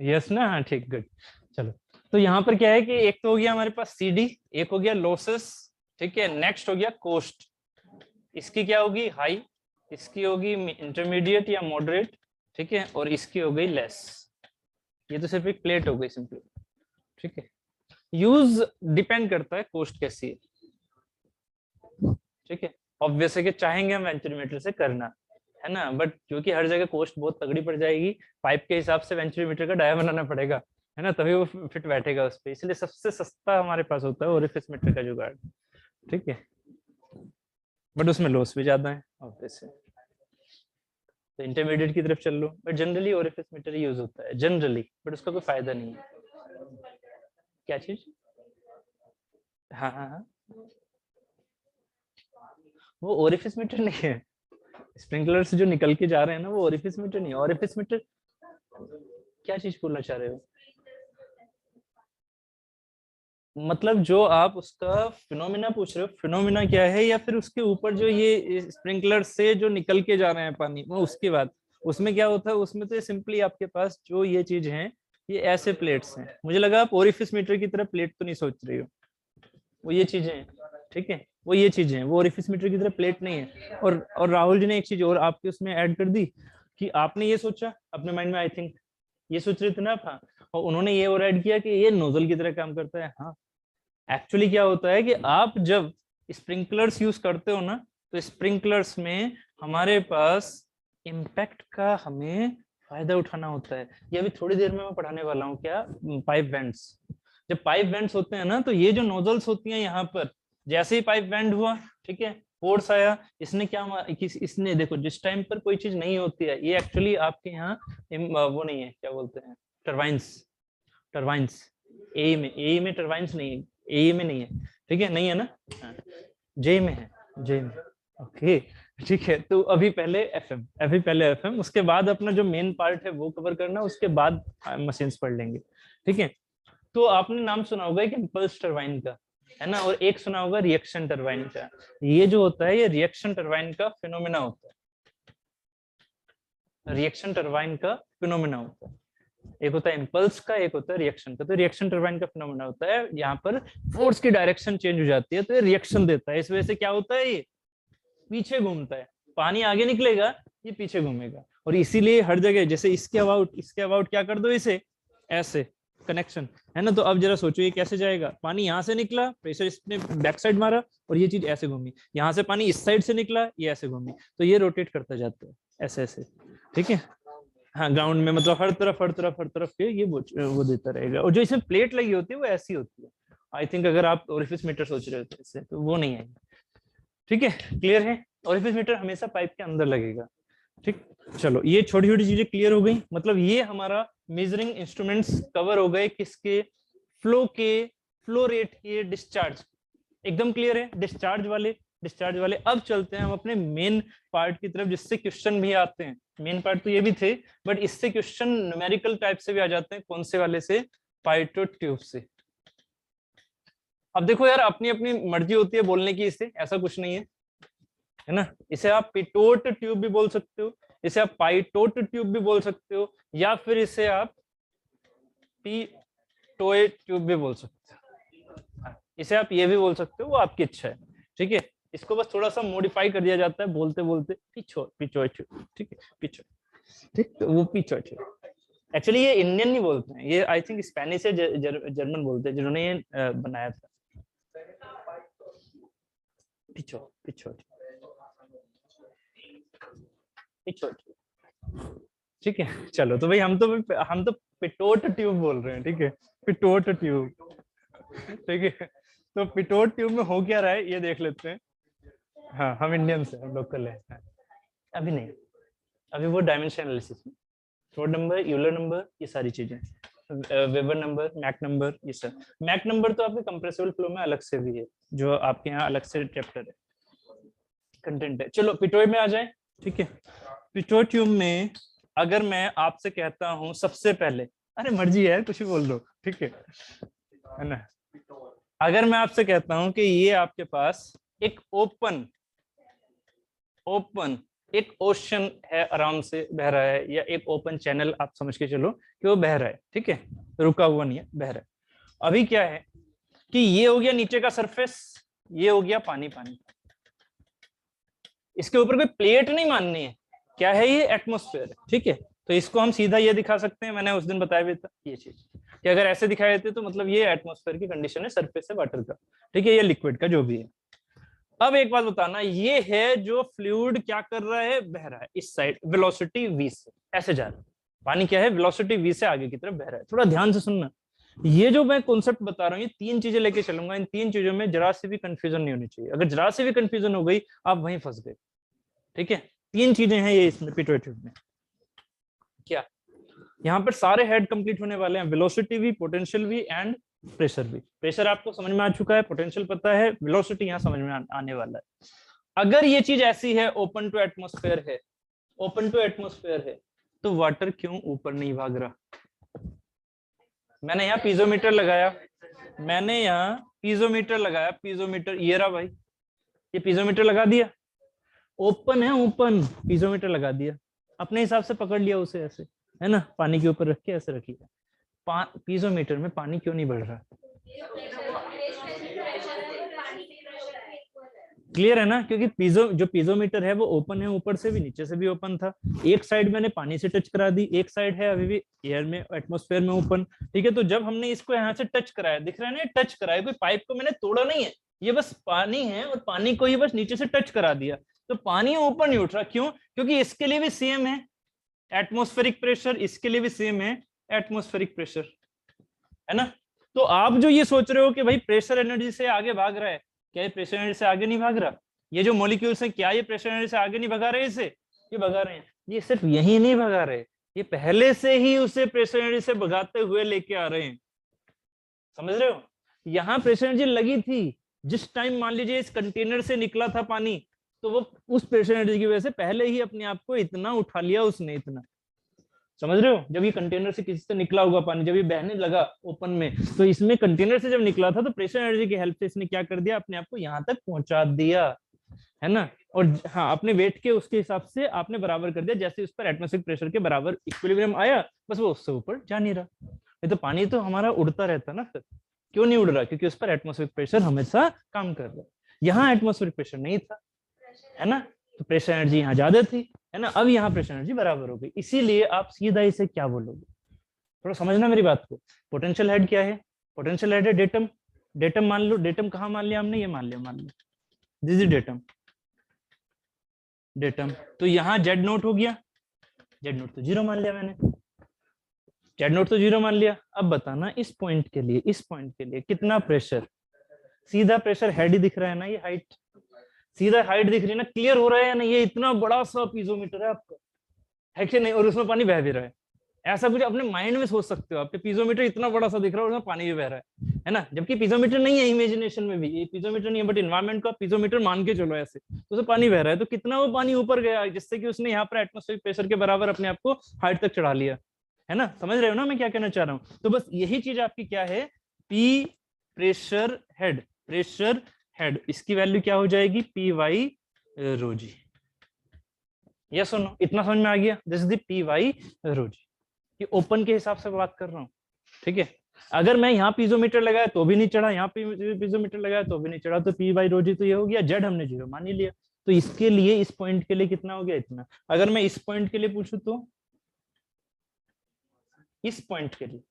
यस ना, हाँ ठीक, गुड। चलो तो यहाँ पर क्या है कि एक तो हो गया हमारे पास सीडी, एक हो गया लॉसेस, ठीक है। नेक्स्ट हो गया कॉस्ट, इसकी क्या होगी हाई, इसकी होगी इंटरमीडिएट या मॉडरेट, ठीक है, और इसकी हो गई लेस। ये तो सिर्फ एक प्लेट हो गई सिंपली, ठीक है। यूज डिपेंड करता है कॉस्ट कैसी है, ठीक है। ऑब्वियस है कि चाहेंगे हम वेंचुरीमीटर से करना, है ना, बट क्योंकि हर जगह कॉस्ट बहुत तगड़ी पड़ जाएगी, पाइप के हिसाब से वेंचुरीमीटर का डाया बनाना पड़ेगा, है ना, तभी वो फिट बैठेगा उस पर। इसलिए सबसे सस्ता हमारे पास होता है ओरिफिस मीटर का जुगाड़, ठीक है। बट उसमें लॉस भी ज्यादा है ऑब्वियस है, तो इंटरमीडिएट की तरफ चल लो। But generally orifice meter use होता है जनरली, बट उसका कोई फायदा नहीं है। क्या चीज? हाँ हाँ हाँ, वो ओरिफिस मीटर नहीं है। स्प्रिंकलर से जो निकल के जा रहे हैं ना, वो ओरिफिस मीटर नहीं है। ओरिफिस मीटर क्या चीज बोलना चाह रहे हो? मतलब जो आप उसका फिनोमिना पूछ रहे हो, फिनोमिना क्या है, या फिर उसके ऊपर जो ये स्प्रिंकलर से जो निकल के जा रहे हैं पानी, वो उसके बाद उसमें क्या होता है? उसमें तो सिंपली आपके पास जो ये चीज है, ये ऐसे प्लेट्स हैं। मुझे लगा आप ओरिफिस मीटर की तरह प्लेट तो नहीं सोच रही हो, वो ये चीजें हैं, ठीक है, वो ये चीजें हैं, वो ओरिफिस मीटर की तरह प्लेट नहीं है। और राहुल जी ने एक चीज और आपके उसमें ऐड कर दी कि आपने ये सोचा अपने माइंड में, आई थिंक ये सोच रहे थे ना आप, हाँ, और उन्होंने ये और ऐड किया कि ये नोजल की तरह काम करता है। हाँ, एक्चुअली क्या होता है कि आप जब स्प्रिंकलर्स यूज करते हो ना, तो स्प्रिंकलर्स में हमारे पास इम्पैक्ट का हमें फायदा उठाना होता है। ये अभी थोड़ी देर में मैं पढ़ाने वाला हूँ, क्या, पाइप वेंट्स। जब पाइप वेंट्स होते हैं ना, तो ये जो नोजल्स होती हैं यहाँ पर, जैसे ही पाइप वेंट हुआ, ठीक है, फोर्स आया, इसने क्या इसने देखो, जिस टाइम पर कोई चीज नहीं होती है, ये एक्चुअली आपके यहाँ वो नहीं है, क्या बोलते हैं, टर्बाइंस। टर्बाइंस ए में टर्बाइंस नहीं है, ए में नहीं है, ठीक है, नहीं है ना, हाँ, जे में है, जे में, ओके, ठीक है। तो अभी पहले एफएम, अभी पहले एफएम, उसके बाद अपना जो मेन पार्ट है वो कवर करना, उसके बाद मशीन्स पढ़ लेंगे, ठीक है। तो आपने नाम सुना होगा एक इम्पल्स टरबाइन का, है ना, और एक सुना होगा रिएक्शन टरबाइन का। ये जो होता है ये रिएक्शन टरबाइन का फिनोमेना होता है, रिएक्शन टरबाइन का फिनोमेना होता है। एक होता है इम्पल्स का, एक होता है रिएक्शन का। तो रिएक्शन टरबाइन का फिनोमेना होता है यहाँ पर फोर्स की डायरेक्शन चेंज हो जाती है, तो ये रिएक्शन देता है। इस वजह से क्या होता है, ये पीछे घूमता है, पानी आगे निकलेगा, ये पीछे घूमेगा। और इसीलिए हर जगह जैसे इसके अबाउट क्या कर दो, इसे ऐसे कनेक्शन, है ना। तो अब जरा सोचो ये कैसे जाएगा, पानी यहाँ से निकला, प्रेशर इसने बैक साइड मारा और ये चीज ऐसे घूमी, यहाँ से पानी इस साइड से निकला, ये ऐसे घूमी, तो ये रोटेट करता जाता है ऐसे ऐसे, ठीक है। हाँ, ग्राउंड में मतलब हर तरफ के ये वो देता रहेगा। और जो इसमें प्लेट लगी होती है वो ऐसी होती है, आई थिंक अगर आप ओरिफिस मीटर सोच रहे हो इससे, तो वो नहीं है, ठीक है। क्लियर है, ओरिफिस मीटर हमेशा पाइप के अंदर लगेगा, ठीक। चलो, ये छोटी छोटी चीजें क्लियर हो गई। मतलब ये हमारा मेजरिंग इंस्ट्रूमेंट्स कवर हो गए, किसके, फ्लो रेट के, डिस्चार्ज, एकदम क्लियर है। डिस्चार्ज वाले अब चलते हैं हम अपने मेन पार्ट की तरफ, जिससे क्वेश्चन भी आते हैं। मेन पार्ट तो ये भी थे, बट इससे क्वेश्चन न्यूमेरिकल टाइप से भी आ जाते हैं। कौन से वाले से, पाइटोट ट्यूब से। अब देखो यार, अपनी अपनी मर्जी होती है बोलने की, इससे ऐसा कुछ नहीं है ना। इसे आप पिटोट ट्यूब भी बोल सकते हो, इसे आप पाइटोट ट्यूब भी बोल सकते हो, या फिर इसे आप पिटोए ट्यूब भी बोल सकते हो, इसे आप ये भी बोल सकते हो, वो आपकी इच्छा है, ठीक है। इसको बस थोड़ा सा मॉडिफाई कर दिया जाता है बोलते बोलते, पिचोए ट्यूब, ठीक है, पिचो, ठीक, तो वो पिचोए ट्यूब। एक्चुअली ये इंडियन नहीं बोलते हैं, ये आई थिंक स्पेनिश है, जर्मन बोलते हैं जिन्होंने ये बनाया था। पिचो पिचो पिचो, ठीक है। चलो, तो भाई हम तो पिटोट ट्यूब बोल रहे हैं, ठीक है, पिटोट ट्यूब, ठीक है। तो पिटोट ट्यूब में हो क्या रहा है ये देख लेते हैं। हाँ, हम इंडियन से, हम लोकल है। अभी नहीं, अभी वो डायमेंशन एनालिसिस में रोड नंबर, यूलर नंबर, ये सारी चीजें, वेबर नंबर, मैक नंबर, ये सब। मैक नंबर तो आपके कंप्रेसिबल फ्लो में अलग से भी है, जो आपके यहाँ अलग से चैप्टर है, कंटेंट है। चलो पिटोट में आ जाए, ठीक है। पिटोट ट्यूब में अगर मैं आपसे कहता हूं सबसे पहले, अरे मर्जी है कुछ भी बोल दो, ठीक है ना। अगर मैं आपसे कहता हूं कि ये आपके पास एक ओपन एक ओशन है, आराम से बह रहा है, या एक ओपन चैनल आप समझ के चलो कि वो बह रहा है, ठीक है, रुका हुआ नहीं है, बह रहा है। अभी क्या है कि ये हो गया नीचे का सरफेस, ये हो गया पानी, इसके ऊपर कोई प्लेट नहीं माननी है, क्या है ये, एटमॉस्फेयर है, ठीक है। तो इसको हम सीधा ये दिखा सकते हैं, मैंने उस दिन बताया भी था ये चीज, कि अगर ऐसे दिखाए देते तो मतलब ये एटमॉस्फेयर की कंडीशन है, सरफेस है वाटर का, ठीक है, ये लिक्विड का जो भी है। अब एक बात बताना, ये है जो फ्लूइड क्या कर रहा है, बह रहा है इस साइड, वेलोसिटी v से ऐसे जा रहा है। पानी क्या है, वेलोसिटी v से आगे की तरफ बह रहा है। थोड़ा ध्यान से सुनना, ये जो मैं कॉन्सेप्ट बता रहा हूँ, ये 3 चीजें लेके चलूंगा, इन 3 चीजों में जरा से भी कंफ्यूजन नहीं होनी चाहिए। अगर जरा से भी कंफ्यूजन हो गई, आप वहीं फंस गए, ठीक है। 3 चीजें हैं ये इसमें, पिटोट ट्यूब में। क्या, यहाँ पर सारे हेड कंप्लीट होने वाले हैं, वेलोसिटी भी, पोटेंशियल भी एंड प्रेशर भी। प्रेशर आपको समझ में आ चुका है, पोटेंशियल पता है, वेलोसिटी यहाँ समझ में आने वाला है। अगर ये चीज ऐसी है, ओपन टू एटमॉस्फेयर है, तो वाटर क्यों ऊपर नहीं भाग रहा। मैंने यहाँ पीजोमीटर लगाया, पीजोमीटर ये रहा भाई, ये पीजोमीटर लगा दिया, ओपन है, ओपन पीजोमीटर लगा दिया, अपने हिसाब से पकड़ लिया उसे ऐसे, है ना, पानी के ऊपर रख के ऐसे रखिए। पीजोमीटर में पानी क्यों नहीं बढ़ रहा, क्लियर है ना, क्योंकि पीजोमीटर है वो ओपन है, ऊपर से भी नीचे से भी ओपन था। एक साइड मैंने पानी से टच करा दी, एक साइड है अभी भी एयर में, एटमॉस्फेयर में ओपन, ठीक है। तो जब हमने इसको यहाँ से टच कराया, दिख रहा है ना, टच कराया, कोई पाइप को मैंने तोड़ा नहीं है, ये बस पानी है और पानी को ही बस नीचे से टच करा दिया, तो पानी ऊपर नहीं उठ रहा। क्यों, क्योंकि इसके लिए भी सेम है एटमॉस्फेरिक प्रेशर, इसके लिए भी सेम है एटमॉस्फेरिक प्रेशर, है ना। तो आप जो ये सोच रहे हो कि भाई प्रेशर एनर्जी से आगे भाग रहा है, क्या ये प्रेशर एनर्जी से आगे नहीं भाग रहा। ये जो मॉलिक्यूल्स हैं, क्या ये प्रेशर एनर्जी से आगे नहीं भगा रहे, इसे ये भगा रहे हैं। ये सिर्फ यही नहीं भगा रहे, ये पहले से ही उसे प्रेशर एनर्जी से भगाते हुए लेके आ रहे हैं, समझ रहे हो। यहाँ प्रेशर एनर्जी लगी थी, जिस टाइम मान लीजिए इस कंटेनर से निकला था पानी, तो वो उस प्रेशर एनर्जी की वजह से पहले ही अपने आप को इतना उठा लिया उसने, इतना, समझ रहे हो? जब ये कंटेनर से किसी से निकला होगा पानी, जब ये बहने लगा ओपन में, तो इसमें कंटेनर से जब निकला था तो प्रेशर एनर्जी की हेल्प से इसने क्या कर दिया, अपने आप को यहाँ तक पहुंचा दिया, है ना। और हाँ, अपने वेट के उसके हिसाब से आपने बराबर कर दिया, जैसे उस पर एटमॉस्फेरिक प्रेशर के बराबर इक्विलिब्रियम आया, बस वो उससे ऊपर जा नहीं रहा। ये तो पानी तो हमारा उड़ता रहता ना फिर, क्यों नहीं उड़ रहा? क्योंकि उस पर एटमॉस्फेरिक प्रेशर हमेशा काम कर रहा है। यहाँ एटमॉस्फेरिक प्रेशर नहीं था, है ना, तो प्रेशर एनर्जी यहाँ ज्यादा थी, है ना। अब यहाँ प्रेशर एनर्जी बराबर हो गई, इसीलिए आप सीधा इसे क्या बोलोगे, थोड़ा समझना मेरी बात को। पोटेंशियल हेड क्या है? पोटेंशियल हेड है डेटम। डेटम मान लो, डेटम कहाँ मान लिया हमने, ये मान लिया दिस इज डेटम। डेटम तो यहाँ जेड नोट हो गया, जेड नोट तो 0 मान लिया मैंने, जेड नोट तो 0 मान लिया। अब बताना इस पॉइंट के लिए, इस पॉइंट के लिए कितना प्रेशर? सीधा प्रेशर हेड ही दिख रहा है ना, ये हाइट, सीधा हाइट दिख रही है ना, क्लियर हो रहा है ना, ये इतना बड़ा सा पीजोमीटर है आपका, है कि नहीं, और उसमें पानी बह भी रहा है। ऐसा कुछ अपने माइंड में सोच सकते हो आप, पीजोमीटर इतना बड़ा सा दिख रहा है और उसमें पानी भी बह रहा है ना, जबकि पीजोमीटर नहीं है, इमेजिनेशन में भी ये पीजोमीटर नहीं है, बट इन्वायरमेंट का पीजोमीटर मान के चलो ऐसे, तो उसमें पानी बह रहा है, तो कितना वो पानी ऊपर गया, जिससे कि उसने यहाँ पर एटमॉस्फेरिक प्रेशर के बराबर अपने आप को हाइट तक चढ़ा लिया, है ना। समझ रहे हो ना मैं क्या कहना चाह रहा हूँ? तो बस यही चीज आपकी क्या है, P pressure head, pressure head, इसकी वैल्यू क्या हो जाएगी, P Y rho g. Yes सुनो, इतना समझ में आ गया? This is the P Y rho g, ये ओपन के हिसाब से बात कर रहा हूँ, ठीक है। अगर मैं यहाँ पीजोमीटर लगाया तो भी नहीं चढ़ा, यहाँ पीजोमीटर लगाया तो भी नहीं चढ़ा, तो पी बाई रो जी तो ये हो गया, जेड हमने 0 मान ही लिया। तो इसके लिए, इस पॉइंट के लिए कितना हो गया, इतना। अगर मैं इस पॉइंट के लिए पूछूं तो, इस पॉइंट के लिए,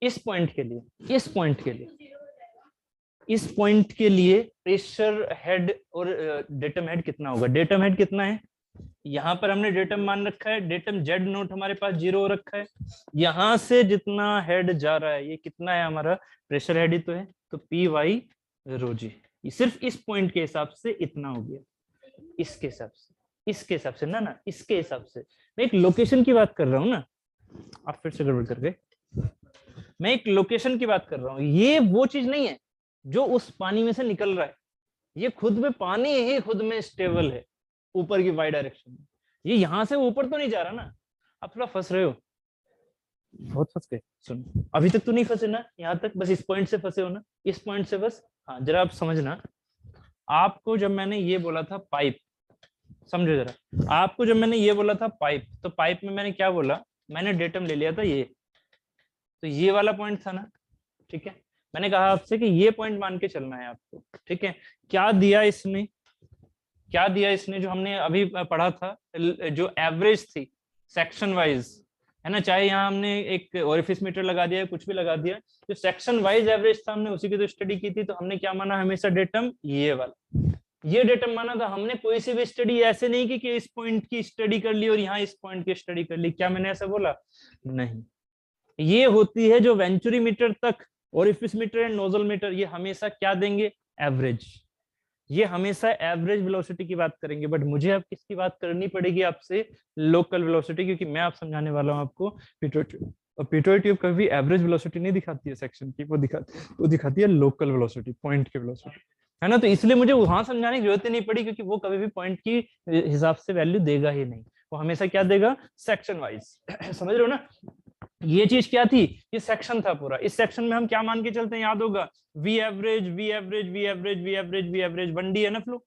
इस पॉइंट के लिए, इस पॉइंट के लिए, इस पॉइंट के लिए प्रेशर हेड और डेटम हेड कितना होगा? डेटम हेड कितना है, यहाँ पर हमने डेटम मान रखा है, डेटम जेड नोट हमारे पास 0 हो रखा है, यहाँ से जितना हेड जा रहा है ये कितना है हमारा, प्रेशर हेड ही तो है, तो पी वाई रो जी, सिर्फ इस पॉइंट के हिसाब से इतना हो गया, इसके हिसाब से, इसके हिसाब से ना, इसके हिसाब से। मैं एक लोकेशन की बात कर रहा हूँ ना, आप फिर से गड़बड़ कर गए, मैं एक लोकेशन की बात कर रहा हूँ, ये वो चीज नहीं है जो उस पानी में से निकल रहा है, ये खुद में पानी ही खुद में स्टेबल है ऊपर की वाई डायरेक्शन में, ये यहां से ऊपर तो नहीं जा रहा ना। आप थोड़ा फंस रहे हो, बहुत फंस गए। सुनो, अभी तक तो नहीं फंसे ना, यहाँ तक बस इस पॉइंट से फंसे हो ना, इस पॉइंट से बस। हाँ जरा आप समझना, आपको जब मैंने ये बोला था पाइप, समझो जरा, आपको जब मैंने ये बोला था पाइप, तो पाइप में मैंने क्या बोला, मैंने डेटम ले लिया था ये, तो ये वाला पॉइंट था ना, ठीक है। मैंने कहा आपसे कि ये पॉइंट मान के चलना है आपको, ठीक है। क्या दिया इसने, क्या दिया इसने, जो हमने अभी पढ़ा था, जो एवरेज थी सेक्शन वाइज, है ना, चाहे यहाँ हमने एक ओरिफिस मीटर लगा दिया, कुछ भी लगा दिया, जो सेक्शन वाइज एवरेज था हमने उसी की तो स्टडी की थी, तो हमने क्या माना हमेशा डेटम, ये वाला, ये डेटम माना था हमने। कोई सी भी स्टडी ऐसे नहीं कि इस पॉइंट की स्टडी कर ली और यहाँ इस पॉइंट की स्टडी कर ली, क्या मैंने ऐसा बोला? नहीं, ये होती है जो वेंचुरी मीटर तक, orifice meter and nozzle meter, ये हमेशा क्या देंगे, एवरेज, ये हमेशा एवरेज वेलोसिटी की बात करेंगे। बट मुझे अब किसकी बात करनी पड़ेगी आपसे, लोकल वेलोसिटी, क्योंकि मैं आप समझाने वाला हूँ आपको पिट्यूटरी, और पिट्यूटरी ट्यूब कभी एवरेज वेलोसिटी नहीं दिखाती है सेक्शन की, वो दिखाती है लोकल वेलोसिटी, पॉइंट की वेलोसिटी, है ना। तो इसलिए मुझे वहां समझाने की जरूरत ही नहीं पड़ी, क्योंकि वो कभी भी पॉइंट की हिसाब से वैल्यू देगा ही नहीं, वो हमेशा क्या देगा, सेक्शन वाइज। समझ रहे हो ना? ये चीज क्या थी, ये सेक्शन था पूरा, इस सेक्शन में हम क्या मान के चलते हैं, याद होगा, v average v average v average v average v average, 1D है ना फ्लो,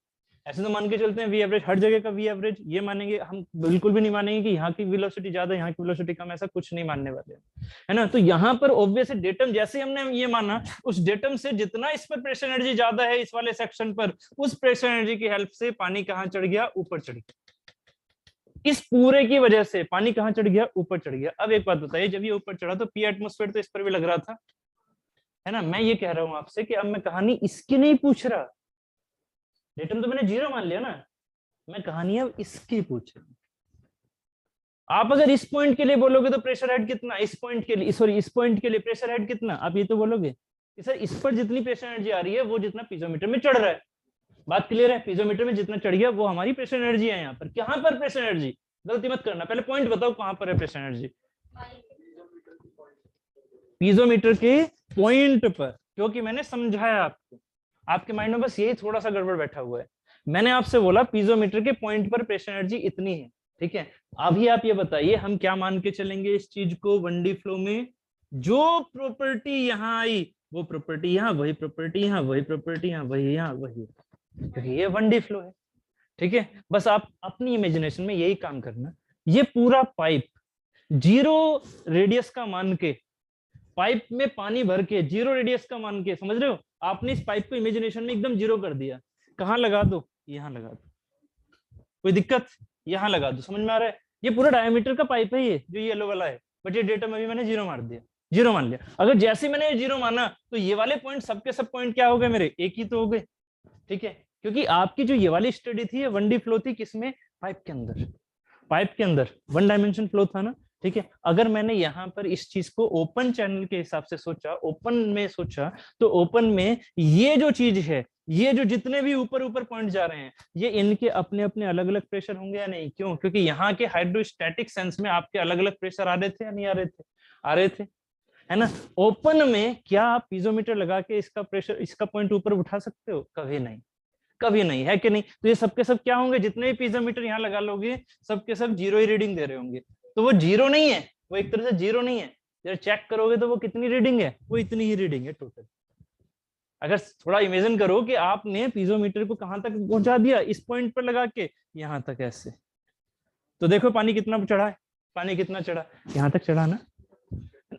ऐसे तो मान के चलते हैं वी एवरेज, हर जगह का वी एवरेज ये मानेंगे हम, बिल्कुल भी नहीं मानेंगे कि यहाँ की वेलोसिटी ज्यादा यहाँ की वेलोसिटी कम, ऐसा कुछ नहीं मानने वाले, है ना। तो यहाँ पर ऑब्वियस डेटम, जैसे हमने ये माना, उस डेटम से जितना इस पर प्रेशर एनर्जी ज्यादा है इस वाले सेक्शन पर, उस प्रेशर एनर्जी की हेल्प से पानी कहाँ चढ़ गया, ऊपर चढ़ गया, इस पूरे की वजह से पानी कहां चढ़ गया, ऊपर चढ़ गया। अब एक बात बताइए, जब ये ऊपर चढ़ा तो पी एटमॉस्फेयर तो इस पर भी लग रहा था, है ना। मैं ये कह रहा हूं आपसे कि अब मैं कहानी इसकी नहीं पूछ रहा, डेटम तो मैंने 0 मान लिया ना, मैं कहानी अब इसकी पूछ रहा हूं। आप अगर इस पॉइंट के लिए बोलोगे तो प्रेशर हेड कितना, इस पॉइंट के लिए, सॉरी इस पॉइंट के लिए प्रेशर हेड कितना, आप ये तो बोलोगे कि सर इस पर जितनी प्रेशर एनर्जी आ रही है वो जितना पीजोमीटर में चढ़ रहा है। बात क्लियर है, पीजोमीटर में जितना चढ़ गया वो हमारी प्रेशर एनर्जी है। यहाँ पर कहां पर प्रेशर एनर्जी, गलती मत करना, पहले पॉइंट बताओ कहां पर है प्रेशर एनर्जी, पीजोमीटर के पॉइंट पर, क्योंकि मैंने समझाया आपको, आपके माइंड में बस यही थोड़ा सा गड़बड़ बैठा हुआ है। मैंने आपसे बोला पीजोमीटर के पॉइंट पर प्रेशर एनर्जी इतनी है, ठीक है, अभी आप ये बताइए हम क्या मान के चलेंगे इस चीज को 1D फ्लो में, जो प्रॉपर्टी यहाँ आई वो प्रॉपर्टी यहाँ, वही प्रॉपर्टी यहाँ, वही प्रॉपर्टी यहाँ, वही यहाँ, वही, क्योंकि ये 1D फ्लो है। ठीक है, बस आप अपनी इमेजिनेशन में यही काम करना, ये पूरा पाइप 0 रेडियस का मान के, पाइप में पानी भर के 0 रेडियस का मान के, समझ रहे हो, आपने इस पाइप को इमेजिनेशन में एकदम 0 कर दिया। कहाँ लगा दो, यहाँ लगा दो, कोई दिक्कत, यहाँ लगा दो, समझ में आ रहा है? ये पूरा डायमीटर का पाइप है ये जो येलो वाला है, बट ये डेटा में भी मैंने 0 मार दिया, 0 मान लिया। अगर जैसे मैंने 0 माना तो ये वाले पॉइंट सबके सब पॉइंट क्या हो गए मेरे, एक ही तो हो गए। ठीक है, क्योंकि आपकी जो ये वाली स्टडी थी ये 1D फ्लो थी, किसमें, पाइप के अंदर, पाइप के अंदर 1 डायमेंशन फ्लो था ना। ठीक है, अगर मैंने यहाँ पर इस चीज को ओपन चैनल के हिसाब से सोचा, ओपन में सोचा, तो ओपन में ये जो चीज है, ये जो जितने भी ऊपर ऊपर पॉइंट जा रहे हैं, ये इनके अपने अपने अलग अलग प्रेशर होंगे या नहीं? क्यों? क्योंकि यहाँ के हाइड्रोस्टैटिक सेंस में आपके अलग अलग प्रेशर आ रहे थे या नहीं आ रहे थे? आ रहे थे, है ना। ओपन में क्या आप पीजोमीटर लगा के इसका प्रेशर, इसका पॉइंट ऊपर उठा सकते हो? कभी नहीं, कभी नहीं, है कि नहीं? तो ये सबके सब क्या होंगे, जितने भी पीजोमीटर यहाँ लगा लोगे सबके सब 0 ही रीडिंग दे रहे होंगे। तो वो 0 नहीं है, वो एक तरह से 0 नहीं है, जब चेक करोगे तो वो कितनी रीडिंग है, वो इतनी ही रीडिंग है टोटल। अगर थोड़ा इमेजिन करो कि आपने पीजोमीटर को कहां तक पहुंचा दिया, इस पॉइंट पर लगा के यहां तक ऐसे, तो देखो पानी कितना चढ़ा है, पानी कितना चढ़ा, यहां तक चढ़ा ना।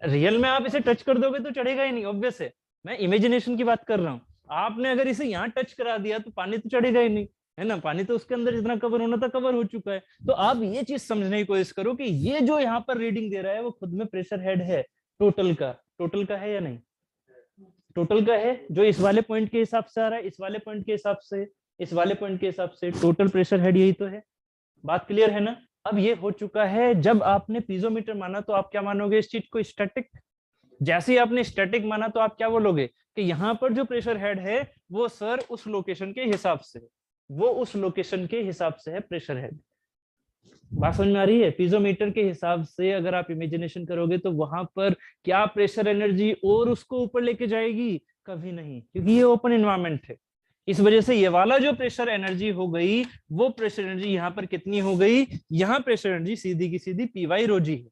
रियल में आप इसे टच कर दोगे तो चढ़ेगा ही नहीं, ऑब्वियस है, मैं इमेजिनेशन की बात कर रहा हूँ। आपने अगर इसे यहाँ टच करा दिया तो पानी तो चढ़ेगा ही नहीं, है ना, पानी तो उसके अंदर जितना कवर होना था कवर हो चुका है। तो आप ये चीज समझने की कोशिश करो कि ये जो यहाँ पर रीडिंग दे रहा है वो खुद में प्रेशर हेड है टोटल का, टोटल का है या नहीं? टोटल का है, जो इस वाले पॉइंट के हिसाब से आ रहा है, इस वाले पॉइंट के हिसाब से, इस वाले पॉइंट के हिसाब से, टोटल प्रेशर हेड यही तो है। बात क्लियर है ना? अब ये हो चुका है, जब आपने पीजोमीटर माना तो आप क्या मानोगे इस चीज को, स्टैटिक। जैसे ही आपने स्टैटिक माना तो आप क्या बोलोगे कि यहाँ पर जो प्रेशर हेड है वो सर उस लोकेशन के हिसाब से, वो उस लोकेशन के हिसाब से है प्रेशर हेड। बात समझ में आ रही है? पीजोमीटर के हिसाब से अगर आप इमेजिनेशन करोगे तो वहां पर क्या प्रेशर एनर्जी और उसको ऊपर लेके जाएगी? कभी नहीं, क्योंकि ये ओपन एनवायरनमेंट है। इस वजह से ये वाला जो प्रेशर एनर्जी हो गई, वो प्रेशर एनर्जी यहाँ पर कितनी हो गई, यहाँ प्रेशर एनर्जी सीधी की सीधी पी वाई रो जी है।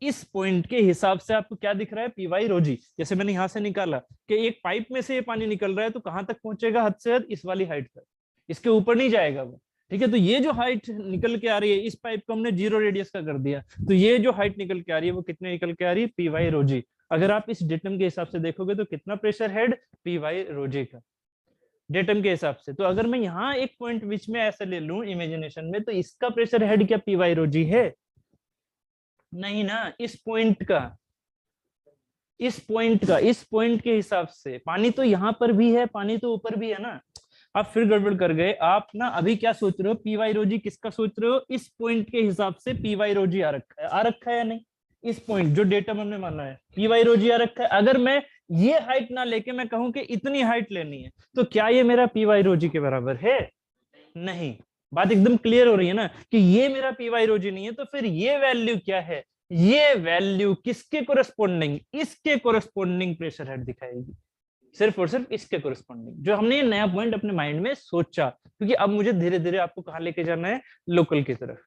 इस पॉइंट के हिसाब से आपको क्या दिख रहा है, पी वाई रो जी। जैसे मैंने यहां से निकाला कि एक पाइप में से ये पानी निकल रहा है तो कहां तक पहुंचेगा, हद से हद इस वाली हाइट तक, इसके ऊपर नहीं जाएगा वो। ठीक है, तो ये जो हाइट निकल के आ रही है, इस पाइप को हमने 0 रेडियस का कर दिया, तो ये जो हाइट निकल के आ रही है वो कितने निकल के आ रही है, पी वाई रो जी। अगर आप इस डेटम के हिसाब से देखोगे तो कितना pressure head, P Y rho जी का, डेटम के हिसाब से। तो अगर मैं यहाँ एक पॉइंट बीच में ऐसे ले लूं इमेजिनेशन में, तो इसका प्रेशर हेड क्या पी वाई रो जी है? नहीं ना, इस पॉइंट का, इस पॉइंट का, इस पॉइंट के हिसाब से। पानी तो यहाँ पर भी है, पानी तो ऊपर भी है ना। आप फिर गड़बड़ कर गए आप ना। अभी क्या सोच रहे हो, पी वाई रो जी किसका सोच रहे हो? इस पॉइंट के हिसाब से पी वाई रो जी आ रखा है, आ रखा है या नहीं? इस पॉइंट जो डेटा हमने माना है पी वाई रो जी आ रखा है। अगर मैं ये हाइट ना लेके मैं कहूं कि इतनी हाइट लेनी है, तो क्या ये मेरा पी वाई रो जी के बराबर है? नहीं। बात एकदम क्लियर हो रही है ना कि ये मेरा पी वाई रो जी नहीं है। तो फिर ये वैल्यू क्या है? ये वैल्यू किसके कोरेस्पोंडिंग, इसके कोरेस्पोंडिंग प्रेशर हेड दिखाएगी, सिर्फ और सिर्फ इसके कोरेस्पोंडिंग, जो हमने ये नया पॉइंट अपने माइंड में सोचा। क्योंकि अब मुझे धीरे धीरे आपको कहां लेके जाना है, लोकल की तरफ।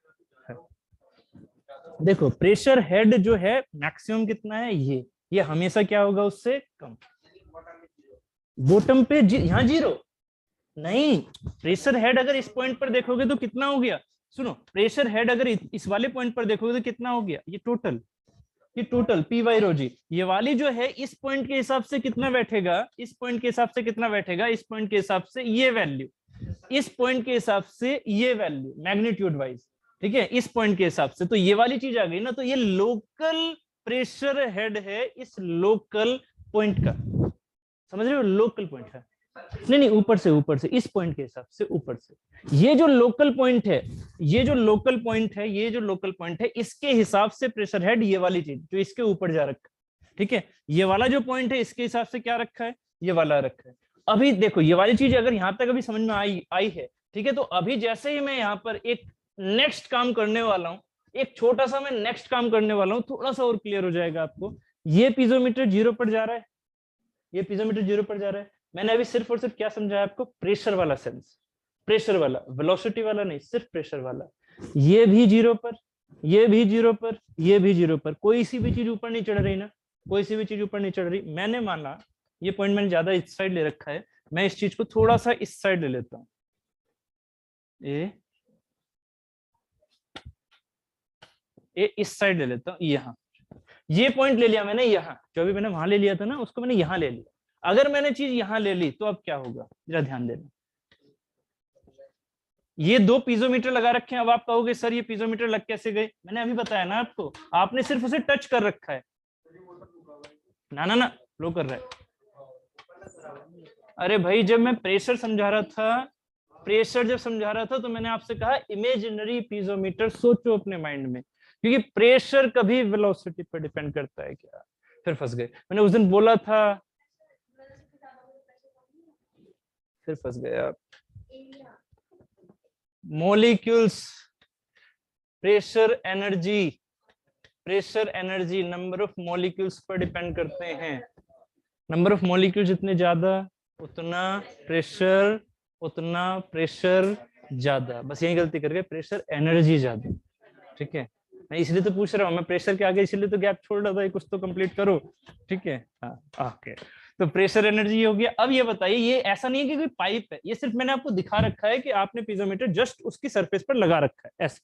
देखो प्रेशर हेड जो है मैक्सिमम कितना है, ये हमेशा क्या होगा, उससे कम। बॉटम पे यहाँ 0 नहीं, प्रेशर हेड अगर इस पॉइंट पर देखोगे तो कितना हो गया, सुनो, प्रेशर हेड अगर इस वाले पॉइंट पर देखोगे तो कितना हो गया, ये टोटल, ये total P Y rho g. ये वाली जो है इस पॉइंट के हिसाब से कितना बैठेगा, इस पॉइंट के हिसाब से कितना बैठेगा, इस पॉइंट के हिसाब से ये वैल्यू, इस पॉइंट के हिसाब से ये वैल्यू मैग्नीट्यूड वाइज। ठीक है, इस पॉइंट के हिसाब से तो ये वाली चीज आ गई ना। तो ये लोकल प्रेशर हेड है इस लोकल पॉइंट का, समझ रहे हो, लोकल पॉइंट है। नहीं, ऊपर से, ऊपर से, इस पॉइंट के हिसाब से ऊपर से। ये जो लोकल पॉइंट है, ये जो लोकल पॉइंट है, ये जो लोकल पॉइंट है, इसके हिसाब से प्रेशर हेड ये वाली चीज जो इसके ऊपर जा रखा है। ठीक है, ये वाला जो पॉइंट है इसके हिसाब से क्या रखा है, ये वाला रखा है। अभी देखो ये वाली चीज अगर यहाँ तक अभी समझ में आई है, ठीक है, तो अभी जैसे ही मैं यहाँ पर एक नेक्स्ट काम करने वाला हूँ, एक छोटा सा मैं नेक्स्ट काम करने वाला हूँ, थोड़ा सा और क्लियर हो जाएगा आपको। ये पीजोमीटर 0 पर जा रहा है, ये पीजोमीटर 0 पर जा रहा है। मैंने अभी सिर्फ और सिर्फ क्या समझाया आपको, प्रेशर वाला सेंस, प्रेशर वाला, वेलोसिटी वाला नहीं, सिर्फ प्रेशर वाला। ये भी 0 पर, ये भी 0 पर, ये भी 0 पर, कोई सी भी चीज ऊपर नहीं चढ़ रही ना, कोई सी भी चीज ऊपर नहीं चढ़ रही। मैंने माना ये पॉइंट मैंने ज्यादा इस साइड ले रखा है, मैं इस चीज को थोड़ा सा इस साइड ले लेता हूँ, इस साइड ले लेता हूँ, यहाँ ये पॉइंट ले लिया मैंने, यहाँ जो भी मैंने वहां ले लिया था ना उसको मैंने यहाँ ले लिया। अगर मैंने चीज यहाँ ले ली तो अब क्या होगा, जरा ध्यान देना। ये 2 पीजोमीटर लगा रखे हैं। अब आप कहोगे सर ये पीजोमीटर लग कैसे गए, मैंने अभी बताया ना आपको, आपने सिर्फ उसे टच कर रखा है। ना ना ना, फ्लो कर रहा है। अरे भाई जब मैं प्रेशर समझा रहा था, प्रेशर जब समझा रहा था तो मैंने आपसे कहा इमेजिनरी पीजोमीटर सोचो अपने माइंड में, क्योंकि प्रेशर कभी वेलोसिटी पर डिपेंड करता है क्या। फिर फंस गए, मैंने उस दिन बोला था, फिर फंस गए आप। Molecules, pressure energy, pressure energy number of molecules पर डिपेंड करते हैं। नंबर ऑफ मॉलिक्यूल जितने ज्यादा उतना प्रेशर, उतना प्रेशर ज्यादा। बस यही गलती कर गए, प्रेशर एनर्जी ज्यादा। ठीक है, मैं इसलिए तो पूछ रहा हूँ, मैं प्रेशर के आगे इसलिए तो गैप छोड़ रहा था, कुछ तो कंप्लीट करो। ठीक है, हाँ ओके। तो प्रेशर एनर्जी हो गया। अब ये बताइए, ये ऐसा नहीं है कि कोई पाइप है, ये सिर्फ मैंने आपको दिखा रखा है कि आपने पीजोमीटर जस्ट उसकी सरफेस पर लगा रखा है ऐसे,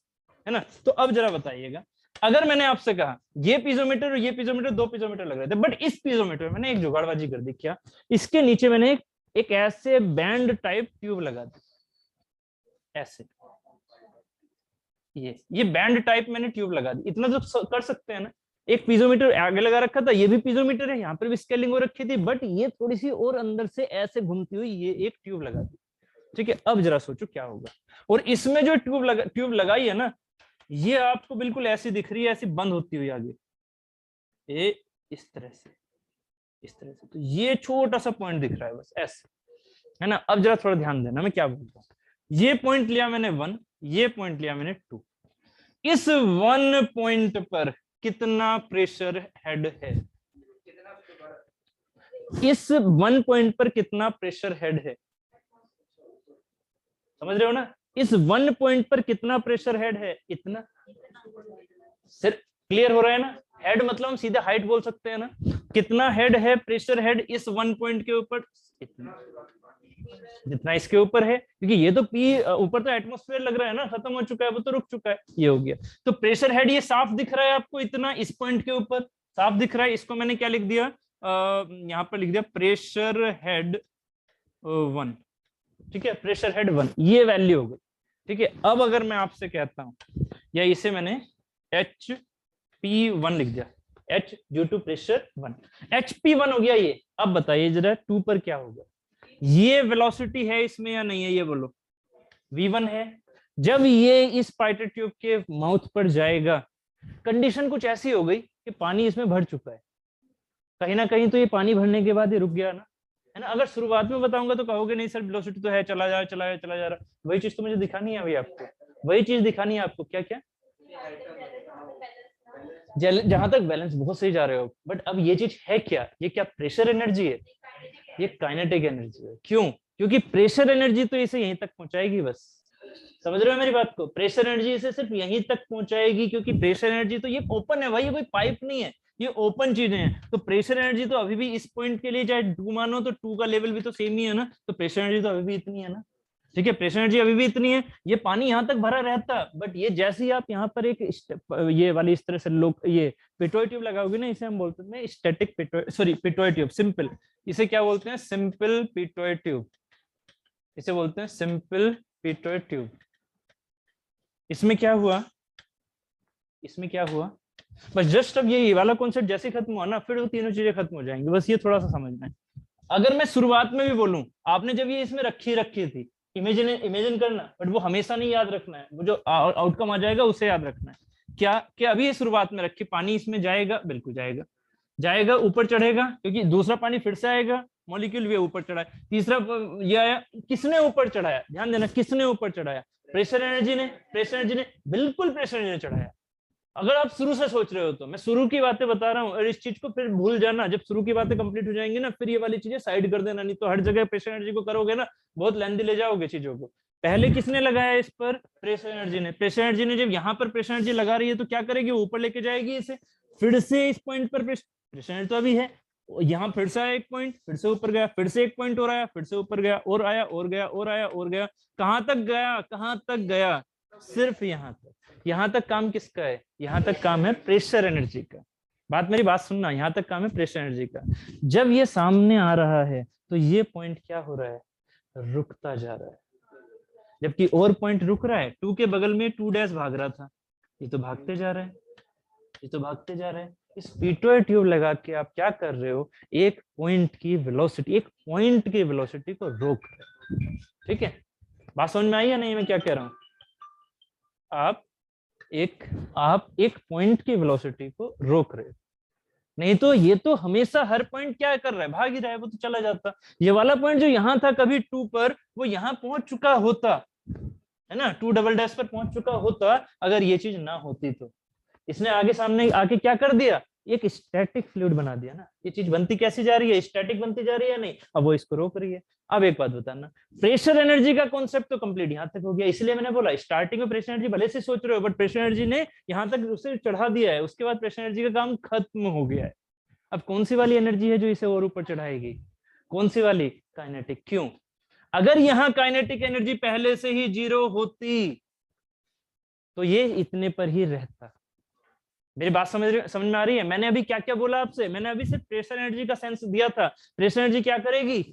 है ना। तो अब जरा बताइएगा, अगर मैंने आपसे कहा ये पीजोमीटर और ये पीजोमीटर, 2 पीजोमीटर लग रहे थे, बट इस पीजोमीटर में मैंने एक जुगाड़बाजी कर दी। क्या, इसके नीचे मैंने एक ऐसे बैंड टाइप ट्यूब लगा दी, ऐसे ये बैंड टाइप मैंने ट्यूब लगा दी। इतना तो कर सकते हैं ना। एक पीजोमीटर आगे लगा रखा था, ये भी पीजोमीटर है, यहाँ पर भी स्केलिंग हो रखी थी, बट ये थोड़ी सी और अंदर से ऐसे घूमती हुई ये एक ट्यूब लगा दी। ठीक है, अब जरा सोचो क्या होगा। और इसमें जो ट्यूब लगाई है ना, ये आपको बिल्कुल ऐसी दिख रही है, ऐसी बंद होती हुई आगे, ये इस तरह से, इस तरह से। तो ये छोटा सा पॉइंट दिख रहा है बस ऐसे, है ना। अब जरा थोड़ा ध्यान देना मैं क्या बोलता हूँ। ये पॉइंट लिया मैंने 1, ये पॉइंट लिया मैंने 2। इस 1 पॉइंट पर कितना प्रेशर हेड है, इस 1 पॉइंट पर कितना प्रेशर हेड है, समझ रहे हो ना। इस 1 पॉइंट पर कितना प्रेशर हेड है, इतना। सिर्फ क्लियर हो रहा है ना। हेड मतलब हम सीधे हाइट बोल सकते हैं ना। कितना हेड है, प्रेशर हेड इस 1 पॉइंट के ऊपर, इतना, जितना इसके ऊपर है, क्योंकि ये तो पी ऊपर तो एटमॉस्फेयर लग रहा है ना, खत्म हो चुका है, वो तो रुक चुका है, ये हो गया। तो प्रेशर हेड ये साफ दिख रहा है आपको, इतना इस पॉइंट के ऊपर साफ दिख रहा है। इसको मैंने क्या लिख दिया, यहाँ पर लिख दिया प्रेशर हेड 1। ठीक है, प्रेशर हेड 1, ये वैल्यू हो गई। ठीक है, अब अगर मैं आपसे कहता हूं, या इसे मैंने HP1 लिख दिया, H due to pressure 1, HP1 हो गया ये। अब बताइए जरा 2 पर क्या होगा, ये वेलोसिटी है इसमें या नहीं है, ये बोलो। V1 है। जब ये इस पाइपेट ट्यूब के माउथ पर जाएगा, कंडीशन कुछ ऐसी हो गई कि पानी इसमें भर चुका है, कहीं ना कहीं तो ये पानी भरने के बाद ये रुक गया ना, है ना। अगर शुरुआत में बताऊंगा तो कहोगे नहीं सर वेलोसिटी तो है, चला जा रहा। वही चीज तो मुझे दिखानी है अभी आपको, वही चीज दिखानी है आपको। क्या क्या, जहां तक बैलेंस बहुत सही जा रहे हो, बट अब ये चीज है क्या, ये क्या प्रेशर एनर्जी है, ये काइनेटिक एनर्जी है। क्यों, क्योंकि प्रेशर एनर्जी तो इसे यहीं तक पहुंचाएगी बस। समझ रहे हो मेरी बात को, प्रेशर एनर्जी इसे सिर्फ यहीं तक पहुंचाएगी, क्योंकि प्रेशर एनर्जी तो ये ओपन है भाई, ये कोई पाइप नहीं है, ये ओपन चीजें हैं। तो प्रेशर एनर्जी तो अभी भी इस पॉइंट के लिए चाहे 2 मानो तो 2 का लेवल भी तो सेम ही है ना, तो प्रेशर एनर्जी तो अभी भी इतनी है ना। ठीक है, प्रेशर एनर्जी अभी भी इतनी है, ये पानी यहाँ तक भरा रहता, बट ये जैसे ही आप यहाँ पर एक ये वाली इस तरह से लोग ये पिटोय ट्यूब लगाओगे ना, इसे हम बोलते हैं स्टैटिक पिटोय, सॉरी पिटोय ट्यूब, सिंपल, इसे क्या बोलते हैं, सिंपल पिटोय ट्यूब, इसे बोलते हैं सिंपल पिटोय ट्यूब। इसमें क्या हुआ, इसमें क्या हुआ, बस जस्ट अब ये वाला कॉन्सेप्ट जैसे खत्म हुआ ना, फिर वो तीनों चीजें खत्म हो जाएंगी, बस ये थोड़ा सा समझना है। अगर मैं शुरुआत में भी बोलूं, आपने जब ये इसमें रखी थी, इमेजिन करना, बट वो हमेशा नहीं याद रखना है, वो जो आउटकम आ जाएगा उसे याद रखना है। क्या कि अभी ये शुरुआत में रखी, पानी इसमें जाएगा, बिल्कुल जाएगा, ऊपर चढ़ेगा, क्योंकि दूसरा पानी फिर से आएगा, मॉलिक्यूल भी ऊपर चढ़ा है, तीसरा ये आया, किसने ऊपर चढ़ाया, ध्यान देना, किसने ऊपर चढ़ाया, प्रेशर एनर्जी ने, बिल्कुल प्रेशर एनर्जी ने चढ़ाया। अगर आप शुरू से सोच रहे हो तो मैं शुरू की बातें बता रहा हूँ, और इस चीज को फिर भूल जाना, जब शुरू की बातें कंप्लीट हो जाएंगी ना, फिर ये वाली चीजें साइड कर देना, नहीं तो हर जगह प्रेशर एनर्जी को करोगे ना, बहुत लेंथी ले जाओगे चीजों को। पहले किसने लगाया इस पर? प्रेशर एनर्जी ने। प्रेशर एनर्जी ने जब यहाँ पर प्रेशर एनर्जी लगा रही है तो क्या करेगी? ऊपर लेके जाएगी इसे, फिर से इस पॉइंट पर प्रेशर एनर्जी तो अभी है, यहाँ फिर से आया एक पॉइंट, फिर से ऊपर गया, फिर से एक पॉइंट और आया, फिर से ऊपर गया, और आया, और गया, और आया, और गया, कहाँ तक गया? कहाँ तक गया? सिर्फ यहाँ तक। यहाँ तक काम किसका है? यहाँ तक काम है प्रेशर एनर्जी का। मेरी बात सुनना, यहाँ तक काम है प्रेशर एनर्जी का। जब ये सामने आ रहा है तो ये पॉइंट क्या हो रहा है? रुकता जा रहा है, जबकि और पॉइंट रुक रहा है। 2 के बगल में 2 डैश भाग रहा था, ये तो भागते जा रहा है, ये तो भागते जा रहा है। इस पिटोए ट्यूब लगा के आप क्या कर रहे हो? एक पॉइंट की वेलोसिटी को रोक रहे हो। ठीक है, बात समझ में आई या नहीं मैं क्या कह रहा हूं? आप एक पॉइंट की वेलोसिटी को रोक रहे हो, नहीं तो ये तो हमेशा हर पॉइंट क्या कर रहा है? भाग ही रहा है, वो तो चला जाता। ये वाला पॉइंट जो यहाँ था कभी 2 पर, वो यहाँ पहुंच चुका होता है ना, 2 डबल डैश पर पहुंच चुका होता अगर ये चीज ना होती तो। इसने आगे सामने आके क्या कर दिया? एक स्टैटिक फ्लूइड बना दिया ना। ये चीज बनती कैसी जा रही है? स्टैटिक बनती जा रही है या नहीं? अब वो इसको रोक रही है। अब एक बात बताना, प्रेशर एनर्जी का कॉन्सेप्ट तो कंप्लीट यहाँ तक हो गया। इसलिए मैंने बोला स्टार्टिंग में प्रेशर एनर्जी भले से सोच रहे हो, बट प्रेशर एनर्जी ने यहाँ तक उसे चढ़ा दिया है, उसके बाद प्रेशर एनर्जी का काम खत्म हो गया है। अब कौन सी वाली एनर्जी है जो इसे और ऊपर चढ़ाएगी? कौन सी वाली? काइनेटिक। क्यों? अगर यहाँ काइनेटिक एनर्जी पहले से ही 0 होती तो ये इतने पर ही रहता। मेरी बात समझ में आ रही है? मैंने अभी क्या क्या बोला आपसे? मैंने अभी सिर्फ प्रेशर एनर्जी का सेंस दिया था। प्रेशर एनर्जी क्या करेगी?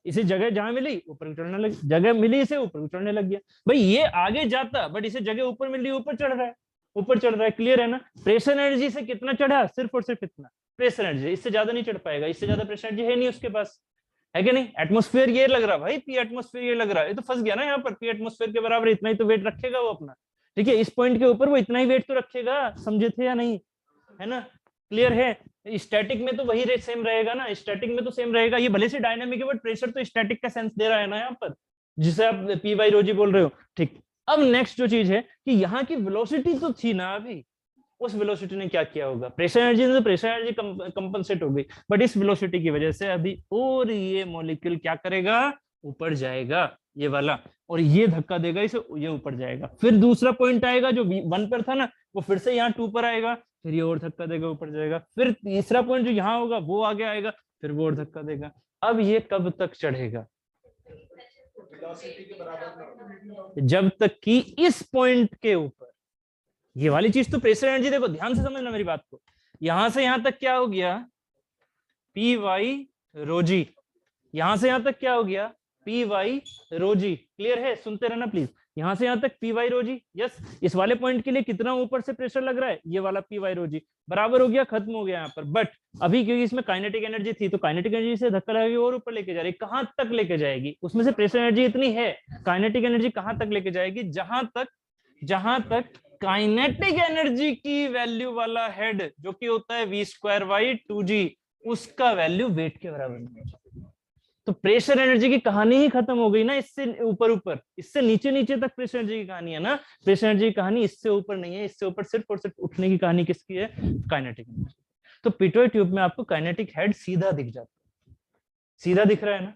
इसे जगह जहां मिली ऊपर चढ़ने लगी, जगह मिली इसे ऊपर चढ़ने लग गया। भाई ये आगे जाता, बट इसे जगह ऊपर मिली, ऊपर चढ़ रहा है, ऊपर चढ़ रहा है। क्लियर है ना? प्रेशर एनर्जी से कितना चढ़ा? सिर्फ और सिर्फ इतना प्रेशर एनर्जी, इससे ज्यादा नहीं चढ़ पाएगा। इससे ज्यादा प्रेशर एनर्जी है नहीं उसके पास, है कि नहीं? एटमॉस्फेयर ये लग रहा भाई, पी एटमॉस्फेयर ये लग रहा है, ये तो फंस गया ना यहाँ पर। पी एटमॉस्फेयर के बराबर इतना ही तो वेट रखेगा वो अपना। ठीक है, इस पॉइंट के ऊपर वो इतना ही वेट तो रखेगा, समझे थे या नहीं? है ना? क्लियर है? स्टैटिक में तो वही रेट सेम रहेगा ना, स्टैटिक में तो सेम रहेगा। ये भले से डायनामिक है बट प्रेशर तो स्टैटिक का सेंस दे रहा है ना यहाँ पर, जिसे आप पी बाई रो जी बोल रहे हो। ठीक, अब नेक्स्ट जो चीज है कि यहाँ की वेलोसिटी तो थी ना अभी, उस वेलोसिटी ने क्या किया होगा? प्रेशर एनर्जी ने तो प्रेशर एनर्जी कंपनसेट हो गई, बट इस वेलोसिटी की वजह से अभी और ये मॉलिक्यूल क्या करेगा? ऊपर जाएगा, ये वाला, और ये धक्का देगा इसे, ये ऊपर जाएगा। फिर दूसरा पॉइंट आएगा जो 1 पर था ना, वो फिर से यहाँ 2 पर आएगा, फिर ये और धक्का देगा, ऊपर जाएगा। फिर तीसरा पॉइंट जो यहाँ होगा वो आगे आएगा, फिर वो और धक्का देगा। अब ये कब तक चढ़ेगा? जब तक कि इस पॉइंट के ऊपर, ये वाली चीज तो प्रेशर एनर्जी, देखो ध्यान से समझना मेरी बात को, यहां से यहां तक क्या हो गया? पी वाई रो जी। यहां से यहां तक क्या हो गया? पी वाई रो जी। क्लियर है? सुनते रहना प्लीज। यहां से यहां तक P Y rho g. Yes, इस वाले पॉइंट के लिए कितना ऊपर से प्रेशर लग रहा है? ये वाला पी वाई रो जी बराबर हो गया, खत्म हो गया यहाँ पर। बट अभी क्योंकि इसमें काइनेटिक एनर्जी थी, तो काइनेटिक एनर्जी से धक्का लगाएगी और ऊपर लेके जा रही है। कहां तक लेके जाएगी? उसमें से प्रेशर एनर्जी इतनी है, काइनेटिक एनर्जी कहां तक लेके जाएगी? जहां तक काइनेटिक एनर्जी की वैल्यू वाला हेड, जो कि होता है वी स्क्वायर वाई 2g, उसका वैल्यू वेट के बराबर नहीं है। तो प्रेशर एनर्जी की कहानी ही खत्म हो गई ना। इससे ऊपर, इससे नीचे तक प्रेशर एनर्जी की कहानी है ना। प्रेशर एनर्जी की कहानी इससे ऊपर नहीं है, इससे ऊपर सिर्फ और सिर्फ उठने की कहानी किसकी है? Kinetic energy. तो पिटोए ट्यूब में आपको काइनेटिक हेड सीधा दिख जाता है, सीधा दिख रहा है ना।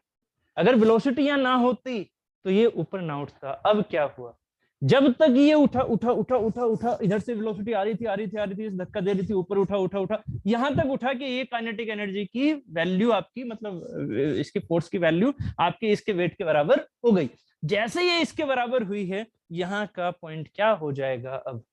अगर वेलोसिटी यहाँ ना होती तो ये ऊपर ना उठता। अब क्या हुआ? जब तक ये उठा, इधर से वेलोसिटी आ रही थी, धक्का दे रही थी, ऊपर उठा, यहां तक उठा कि ये काइनेटिक एनर्जी की वैल्यू आपकी, मतलब इसकी फोर्स की वैल्यू आपके इसके वेट के बराबर हो गई। जैसे ये इसके बराबर हुई है, यहाँ का पॉइंट क्या हो जाएगा? अब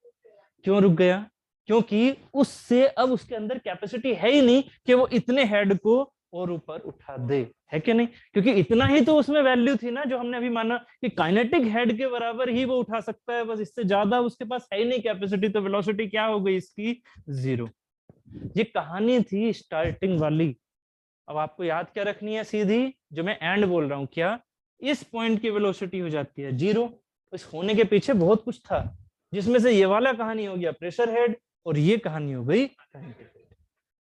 क्यों रुक गया? क्योंकि उससे अब उसके अंदर कैपेसिटी है ही नहीं कि वो इतने हेड को और ऊपर उठा दे, है कि नहीं? क्योंकि इतना ही तो उसमें वैल्यू थी ना, जो हमने अभी माना कि काइनेटिक हेड के बराबर ही वो उठा सकता है, बस इससे ज्यादा उसके पास है ही नहीं कैपेसिटी। तो वेलोसिटी क्या हो गई इसकी? 0। ये कहानी थी स्टार्टिंग वाली। अब आपको याद क्या रखनी है? सीधी जो मैं एंड बोल रहा हूं, क्या इस पॉइंट की वेलोसिटी हो जाती है 0। इस होने के पीछे बहुत कुछ था, जिसमें से ये वाला कहानी हो गया प्रेशर हेड, और ये कहानी हो गई काइनेटिक हेड।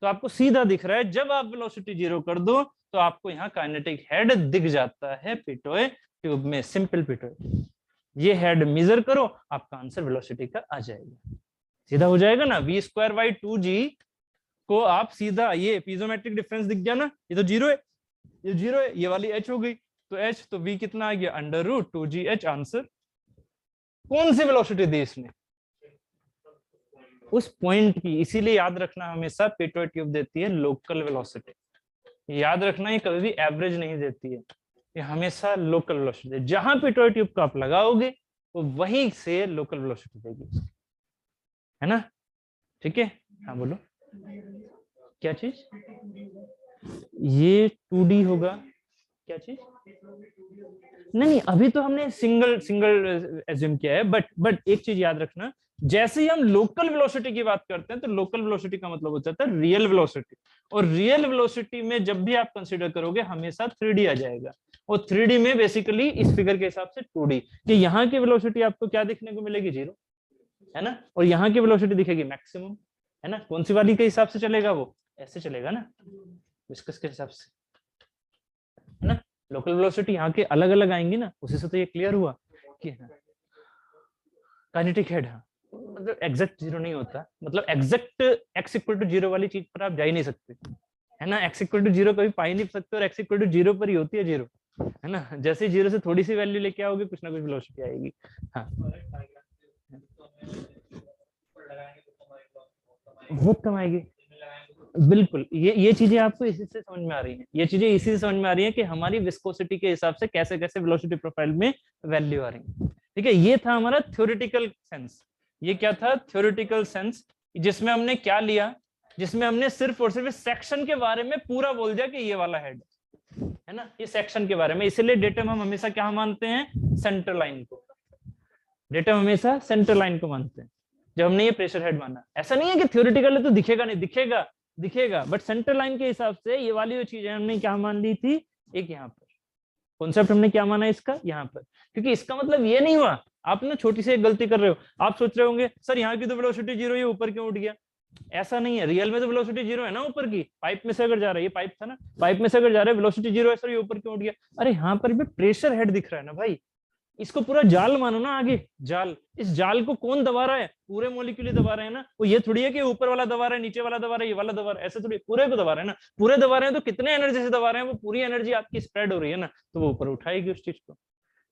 तो आपको सीधा दिख रहा है, जब आप वेलोसिटी 0 कर दो तो आपको यहाँ काइनेटिक हेड दिख जाता है पिटोए ट्यूब में। सिंपल पिटोए, ये हेड मेजर करो, आपका आंसर वेलोसिटी का आ जाएगा, सीधा हो जाएगा ना। वी स्क्वायर बाई 2g को आप सीधा, ये पीजोमेट्रिक डिफरेंस दिख गया ना, ये तो 0 है, ये 0 है, ये वाली h हो गई, तो h, तो v कितना आ गया √2gh आंसर। कौन सी वेलोसिटी दी इसने? उस पॉइंट की। इसीलिए याद रखना हमेशा पिटोट ट्यूब देती है लोकल वेलोसिटी। याद रखना ये कभी भी एवरेज नहीं देती है, ये हमेशा लोकल वेलोसिटी। जहां पिटोट ट्यूब को आप लगाओगे वो वहीं से लोकल वेलोसिटी देगी, है ना? ठीक है, हाँ बोलो क्या चीज? ये 2D होगा। क्या चीज? नहीं अभी तो हमने सिंगल सिंगल एज्यूम किया है, बट एक चीज याद रखना, जैसे ही हम लोकल वेलोसिटी की बात करते हैं तो लोकल वेलोसिटी का मतलब हो जाता है रियल वेलोसिटी। और रियल वेलोसिटी में जब भी आप कंसीडर करोगे हमेशा 3D आ जाएगा। और 3D में बेसिकली इस फिगर के हिसाब से 2D, कि यहाँ की वेलोसिटी आपको क्या देखने को मिलेगी? 0, है ना? और यहाँ की वेलोसिटी दिखेगी मैक्सिमम, है ना? कौन सी वाली के हिसाब से चलेगा? वो ऐसे चलेगा ना, विस्कस के हिसाब से, है ना? लोकल वेलोसिटी यहाँ के अलग अलग आएंगी ना, उसी से तो ये क्लियर हुआ कि काइनेटिक हेड। हाँ, मतलब एग्जैक्ट 0 नहीं होता, मतलब एग्जैक्ट x = 0 वाली चीज पर आप जा ही नहीं सकते, है ना? x = 0 कभी पा ही नहीं सकते, और x = 0 पर ही होती है 0, है ना? जैसे 0 से थोड़ी सी वैल्यू लेके आओगे कुछ ना कुछ वेलोसिटी आएगी। हाँ, वो कम आएगी। बिल्कुल, ये चीजें आपको इसी से समझ में आ रही हैं, ये चीजें इसी से समझ में आ रही हैं कि हमारी विस्कोसिटी के हिसाब से कैसे कैसे वेलोसिटी प्रोफाइल में वैल्यू आ रही है। ठीक है, ये था हमारा थ्योरेटिकल सेंस। ये क्या था? थ्योरेटिकल सेंस, जिसमें हमने क्या लिया? जिसमें हमने सिर्फ और सिर्फ सेक्शन के बारे में पूरा बोल दिया कि ये वाला हेड, है ना, ये सेक्शन के बारे में। इसलिए डेटम हम हमेशा क्या मानते हैं? सेंटर लाइन को। डेटम हमेशा सेंटर लाइन को मानते हैं जब हमने ये प्रेशर हेड माना। ऐसा नहीं है कि थ्योरेटिकल है तो दिखेगा नहीं, दिखेगा दिखेगा, बट सेंटर लाइन के हिसाब से ये वाली जो चीज है हमने क्या मान ली थी? एक यहाँ पर कॉन्सेप्ट हमने क्या माना इसका? यहाँ पर। क्योंकि इसका मतलब ये नहीं हुआ, आप ना छोटी सी एक गलती कर रहे हो। आप सोच रहे होंगे सर यहाँ की तो वेलोसिटी 0 है, ऊपर क्यों उठ गया? ऐसा नहीं है, रियल में तो वेलोसिटी 0 है ना ऊपर की। पाइप में से अगर जा रहा है, ये पाइप था ना, पाइप में से अगर जा रहा है वेलोसिटी 0 है, सर ये ऊपर क्यों उठ गया? अरे यहाँ पर भी प्रेशर हेड दिख रहा है ना भाई, इसको पूरा जाल मानो ना आगे। जाल, इस जाल को कौन दबा रहा है? पूरे मॉलिक्यूल दबा रहे हैं ना। वो ये थोड़ी है कि ऊपर वाला दबा रहा है, नीचे वाला दबा रहा है, ये वाला दबा रहा है, ऐसे थोड़ी। पूरे को दबा रहे हैं ना, पूरे दबा रहे हैं तो कितने एनर्जी से दबा रहे हैं? वो पूरी एनर्जी आपकी स्प्रेड हो रही है ना, तो वो ऊपर उठाएगी उस चीज को।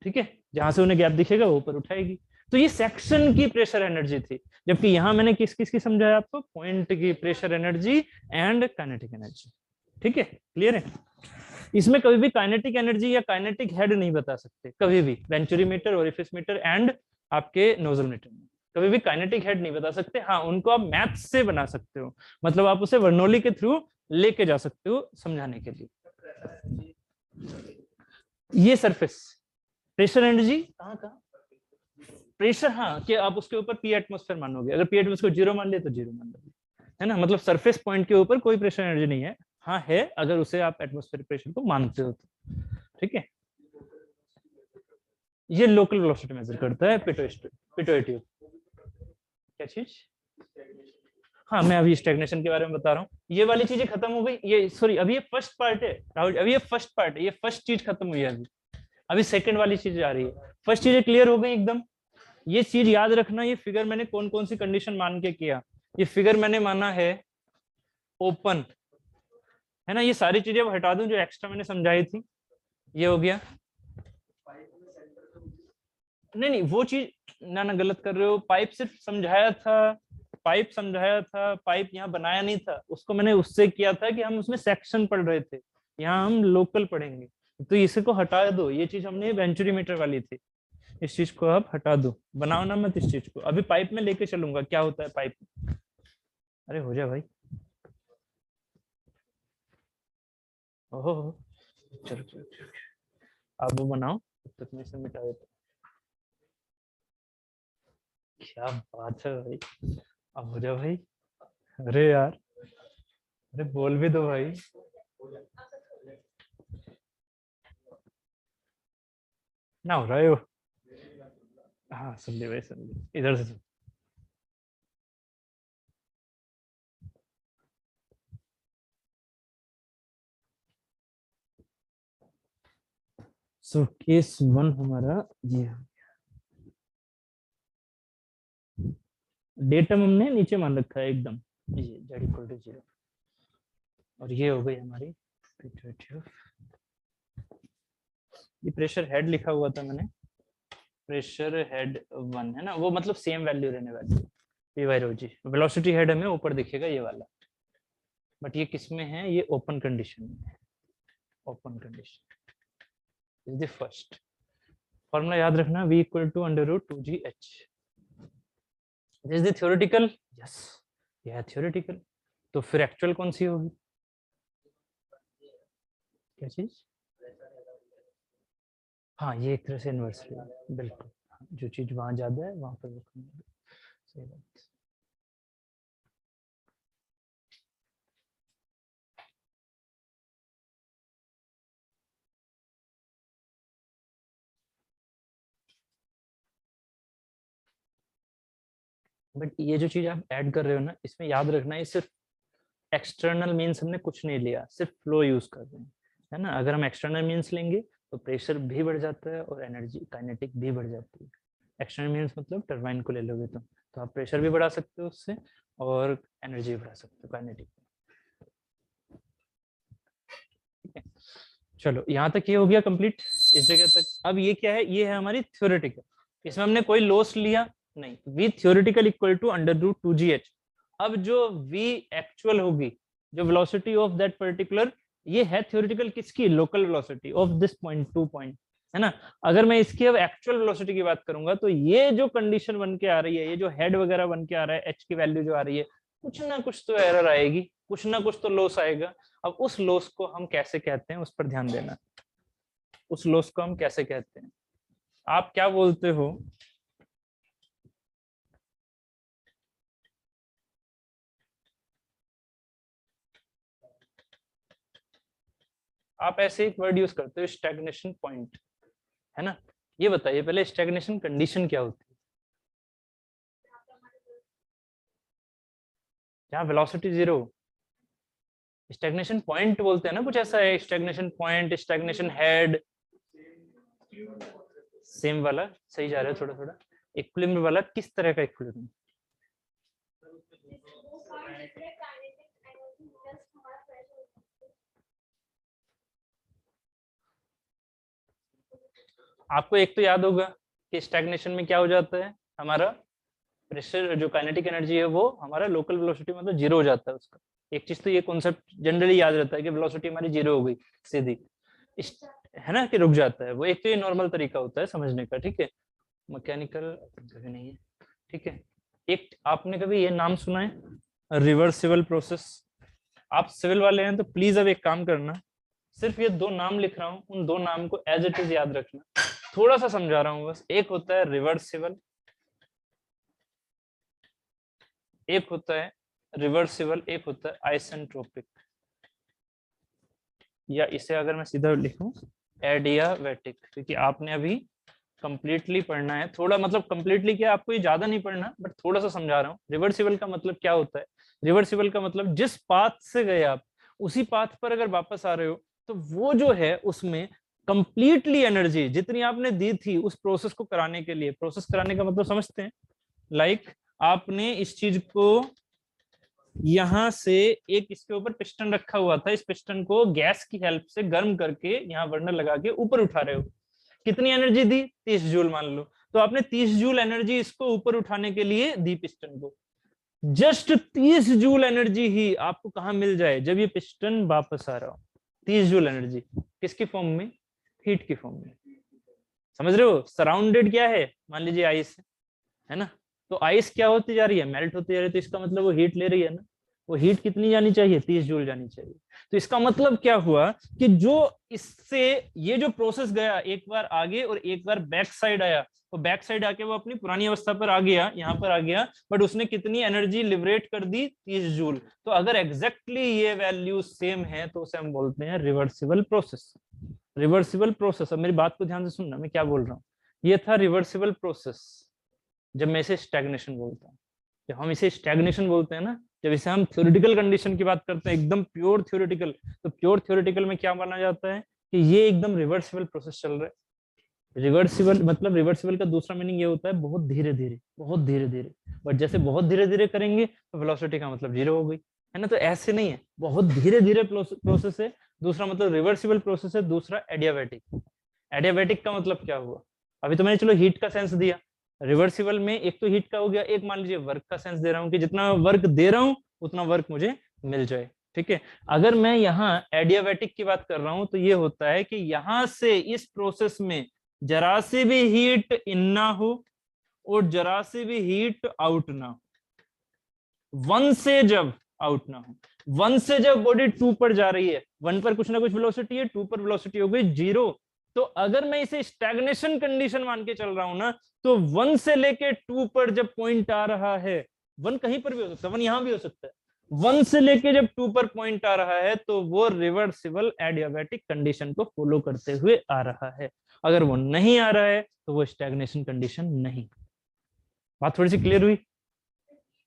ठीक है, जहां से उन्हें गैप दिखेगा वो ऊपर उठाएगी। तो ये सेक्शन की प्रेशर एनर्जी थी, जबकि यहां मैंने किस किस की समझाया आपको? पॉइंट की pressure energy and kinetic energy. ठीक है, क्लियर है? इसमें कभी भी काइनेटिक एनर्जी या काइनेटिक हेड नहीं बता सकते कभी भी, venturi meter, orifice meter and आपके नोजल मीटर में कभी भी काइनेटिक हेड नहीं बता सकते। हाँ, उनको आप मैथ्स से बना सकते हो, मतलब आप उसे वर्नोली के थ्रू लेके जा सकते हो समझाने के लिए। ये सरफेस प्रेशर एनर्जी कहाँ कहाँ? प्रेशर, हाँ, कि आप उसके ऊपर पी एटमोस्फेयर मानोगे। अगर पी एटमोस्फेयर को 0 मान लिया तो 0 मान लोगे, है ना? मतलब सरफेस पॉइंट के ऊपर कोई प्रेशर एनर्जी नहीं है। हाँ है, अगर उसे आप एटमोस्फेरिक प्रेशर को मानते हो तो। ठीक है, ये लोकल वेलोसिटी मेजर करता है पिटोट ट्यूब। क्या चीज? हाँ, मैं अभी स्टैग्नेशन के बारे में बता रहा हूँ। ये वाली चीजें खत्म हो गई, ये सॉरी अभी ये फर्स्ट पार्ट है राहुल, अभी ये फर्स्ट पार्ट है, ये फर्स्ट चीज खत्म हुई है अभी। अभी सेकंड वाली चीज आ रही है। फर्स्ट चीजें क्लियर हो गई एकदम। ये चीज याद रखना, ये फिगर मैंने कौन कौन सी कंडीशन मान के किया। ये फिगर मैंने माना है ओपन, है ना? ये सारी चीजें हटा दूं जो एक्स्ट्रा मैंने समझाई थी। ये हो गया। नहीं नहीं, वो चीज ना ना गलत कर रहे हो। पाइप सिर्फ समझाया था, पाइप समझाया था, पाइप यहाँ बनाया नहीं था। उसको मैंने उससे किया था कि हम उसमें सेक्शन पढ़ रहे थे, यहाँ हम लोकल पढ़ेंगे। तो इसको हटा दो, ये चीज हमने वेंचुरी मीटर वाली थी, इस चीज को आप हटा दो, बनाओ ना मत इस चीज को। अभी पाइप में लेके चलूंगा क्या होता है पाइप। अरे हो जा भाई, ओहो चलो चलो चलो, आप वो बनाओ, तब तक मैं इसे मिटा देता हूँ। क्या बात है भाई, अब हो जा भाई। अरे यार, अरे बोल भी दो भाई। ना हो रहा है वो। हाँ सुन ली भाई, सुन ली, इधर से सुन। सो केस 1 हमारा ये है। डेटम हमने नीचे मान रखा है एकदम, ये z = 0। और ये हो गई हमारी पिटोट ट्यूब। ये प्रेशर हेड लिखा हुआ था मैंने, प्रेशर हेड 1 है ना, वो मतलब सेम वैल्यू रहने वाली है p by rho g. Velocity head हमें ऊपर दिखेगा ये वाला, बट ये किस में है, ये ओपन कंडीशन में है। Open condition is the first formula, याद रखना v equal to under root 2gh। This is the theoretical, yes यह है थ्योरेटिकल। तो फिर एक्चुअल कौन सी होगी, क्या चीज, हाँ ये एक तरह से इन्वर्सली है, बिल्कुल। जो चीज वहां ज्यादा है वहां पर वो कम है। सही बात। बट ये जो चीज आप ऐड कर रहे हो ना, इसमें याद रखना ये सिर्फ एक्सटर्नल मीन्स हमने कुछ नहीं लिया, सिर्फ फ्लो यूज कर रहे हैं, है ना। अगर हम एक्सटर्नल मीन्स लेंगे तो प्रेशर भी बढ़ जाता है और एनर्जी काइनेटिक भी बढ़ जाती है। एक्सटर्नल मीन्स मतलब टरबाइन को ले लोगे तो आप प्रेशर भी बढ़ा सकते हो उससे और एनर्जी भी बढ़ा सकते हो काइनेटिक। ठीक है, चलो यहाँ तक ये हो गया कंप्लीट इस जगह तक। अब ये क्या है, ये है हमारी थ्योरेटिकल, इसमें हमने कोई लॉस लिया नहीं। v theoretical equal to under root 2gh। अब जो v एक्चुअल होगी, जो वेलोसिटी ऑफ दैट पर्टिकुलर, ये है थ्योरेटिकल किसकी, local velocity of this point two point, है ना। अगर मैं इसकी अब एक्चुअल वेलोसिटी की बात करूंगा तो ये जो कंडीशन बन के आ रही है, ये जो हेड वगैरह बन के आ रहा है, h की वैल्यू जो आ रही है, कुछ ना कुछ तो एरर आएगी, कुछ ना कुछ तो लॉस आएगा। अब उस लॉस को हम कैसे कहते हैं उस पर ध्यान देना। उस लॉस को हम कैसे कहते हैं, आप क्या बोलते हो, आप ऐसे एक वर्ड यूज करते हो स्टैग्नेशन पॉइंट, है ना। ये बताइए पहले स्टैग्नेशन कंडीशन क्या होती है, जहाँ वेलोसिटी जीरो, स्टैग्नेशन पॉइंट बोलते हैं ना, कुछ ऐसा है, stagnation point, stagnation head, same वाला, सही जा रहा है थोड़ा थोड़ा। इक्विलिब्रियम वाला किस तरह का इक्विलिब्रियम, आपको एक तो याद होगा कि स्टैग्नेशन में क्या हो जाता है, हमारा प्रेशर जो काइनेटिक एनर्जी है वो हमारा लोकल वेलोसिटी मतलब जीरो हो जाता है उसका। एक चीज तो ये कॉन्सेप्ट जनरली याद रहता है कि वेलोसिटी हमारी जीरो हो गई सीधी, है ना, कि रुक जाता है वो। एक तो ये नॉर्मल तरीका होता है समझने का, ठीक है। मैकेनिकल कभी नहीं है, ठीक है। एक आपने कभी ये नाम सुना है रिवर्सिबल प्रोसेस, आप सिविल वाले हैं तो प्लीज अब एक काम करना, सिर्फ ये दो नाम लिख रहा हूँ, उन दो नाम को एज इट इज याद रखना, थोड़ा सा समझा रहा हूँ बस। एक होता है रिवर्सिबल, एक होता है रिवर्सिबल, एक होता है आइसेंट्रोपिक, या इसे अगर मैं सीधा लिखूं एडियाबैटिक, क्योंकि आपने अभी कंप्लीटली पढ़ना है थोड़ा, मतलब कंप्लीटली क्या, आपको ये ज्यादा नहीं पढ़ना बट थोड़ा सा समझा रहा हूँ। रिवर्सिबल का मतलब क्या होता है, रिवर्सिबल का मतलब जिस पाथ से गए आप उसी पाथ पर अगर वापस आ रहे हो तो वो जो है उसमें कंप्लीटली एनर्जी जितनी आपने दी थी उस प्रोसेस को कराने के लिए, प्रोसेस कराने का मतलब समझते हैं, लाइक आपने इस चीज को यहां से, एक इसके ऊपर पिस्टन रखा हुआ था, इस पिस्टन को गैस की हेल्प से गर्म करके यहाँ बर्नर लगा के ऊपर उठा रहे हो, कितनी एनर्जी दी, 30 जूल मान लो। तो आपने 30 जूल एनर्जी इसको ऊपर उठाने के लिए दी पिस्टन को। जस्ट 30 जूल एनर्जी ही आपको कहां मिल जाए, जब ये पिस्टन वापस आ रहा हो। 30 जूल एनर्जी किसकी फॉर्म में, हीट की फॉर्म में। समझ रहे हो, सराउंडेड क्या है, मान लीजिए आइस है ना, तो आइस क्या होती जा रही है, मेल्ट होती जा रही है, तो इसका मतलब वो हीट ले रही है ना। वो हीट कितनी जानी चाहिए, 30 जूल जानी चाहिए। तो इसका मतलब क्या हुआ कि जो इससे ये जो प्रोसेस गया, एक बार आगे और एक बार बैक साइड आया, तो बैक साइड आके वो अपनी पुरानी अवस्था पर आ गया, यहाँ पर आ गया, बट उसने कितनी एनर्जी लिबरेट कर दी, 30 जूल। तो अगर एग्जैक्टली ये वैल्यू सेम है तो उसे हम बोलते हैं रिवर्सिबल प्रोसेस। रिवर्सिबल प्रोसेस, अब मेरी बात को ध्यान से सुनना मैं क्या बोल रहा हूँ। ये था रिवर्सिबल प्रोसेस जब मैं इसे स्टैग्नेशन बोलता हूँ। जब हम इसे स्टैग्नेशन बोलते हैं ना, जब इसे हम थ्योरेटिकल कंडीशन की बात करते हैं, एकदम प्योर थ्योरेटिकल, तो प्योर थ्योरेटिकल में क्या माना जाता है कि ये एकदम रिवर्सिबल प्रोसेस चल रहा है। रिवर्सिबल मतलब, रिवर्सिबल का दूसरा मीनिंग ये होता है बहुत धीरे धीरे, बहुत धीरे धीरे। बट जैसे बहुत धीरे धीरे करेंगे तो वेलोसिटी का मतलब जीरो हो गई, है ना। तो ऐसे नहीं है, बहुत धीरे धीरे प्रोसेस है, दूसरा मतलब रिवर्सिबल प्रोसेस है, दूसरा एडियाबैटिक। एडियाबैटिक का मतलब क्या हुआ? अभी तो मैंने चलो हीट का सेंस दिया, रिवर्सिबल में एक तो हीट का हो गया, एक मान लीजिए वर्क का सेंस दे रहा हूँ कि जितना वर्क दे रहा हूँ उतना वर्क मुझे मिल जाए। ठीक है, अगर मैं यहाँ एडियाबैटिक की बात कर रहा हूं तो ये होता है कि यहां से इस प्रोसेस में जरा से भी हीट इन ना हो और जरा से भी हीट आउट ना हो। वन से जब आउट ना हो, वन से जब बॉडी टू पर जा रही है, वन पर कुछ ना कुछ वेलोसिटी है, टू पर वेलोसिटी हो गई जीरो, तो अगर मैं इसे स्टैग्नेशन कंडीशन मान के चल रहा हूं ना, तो वन से लेके टू पर जब पॉइंट आ रहा है, वन कहीं पर भी हो सकता है, वन यहां भी हो सकता है, वन से लेके जब टू पर पॉइंट आ रहा है तो वो रिवर्सिबल एडियाबैटिक कंडीशन को फॉलो करते हुए आ रहा है। अगर वो नहीं आ रहा है तो वो स्टैग्नेशन कंडीशन नहीं। बात थोड़ी सी क्लियर हुई?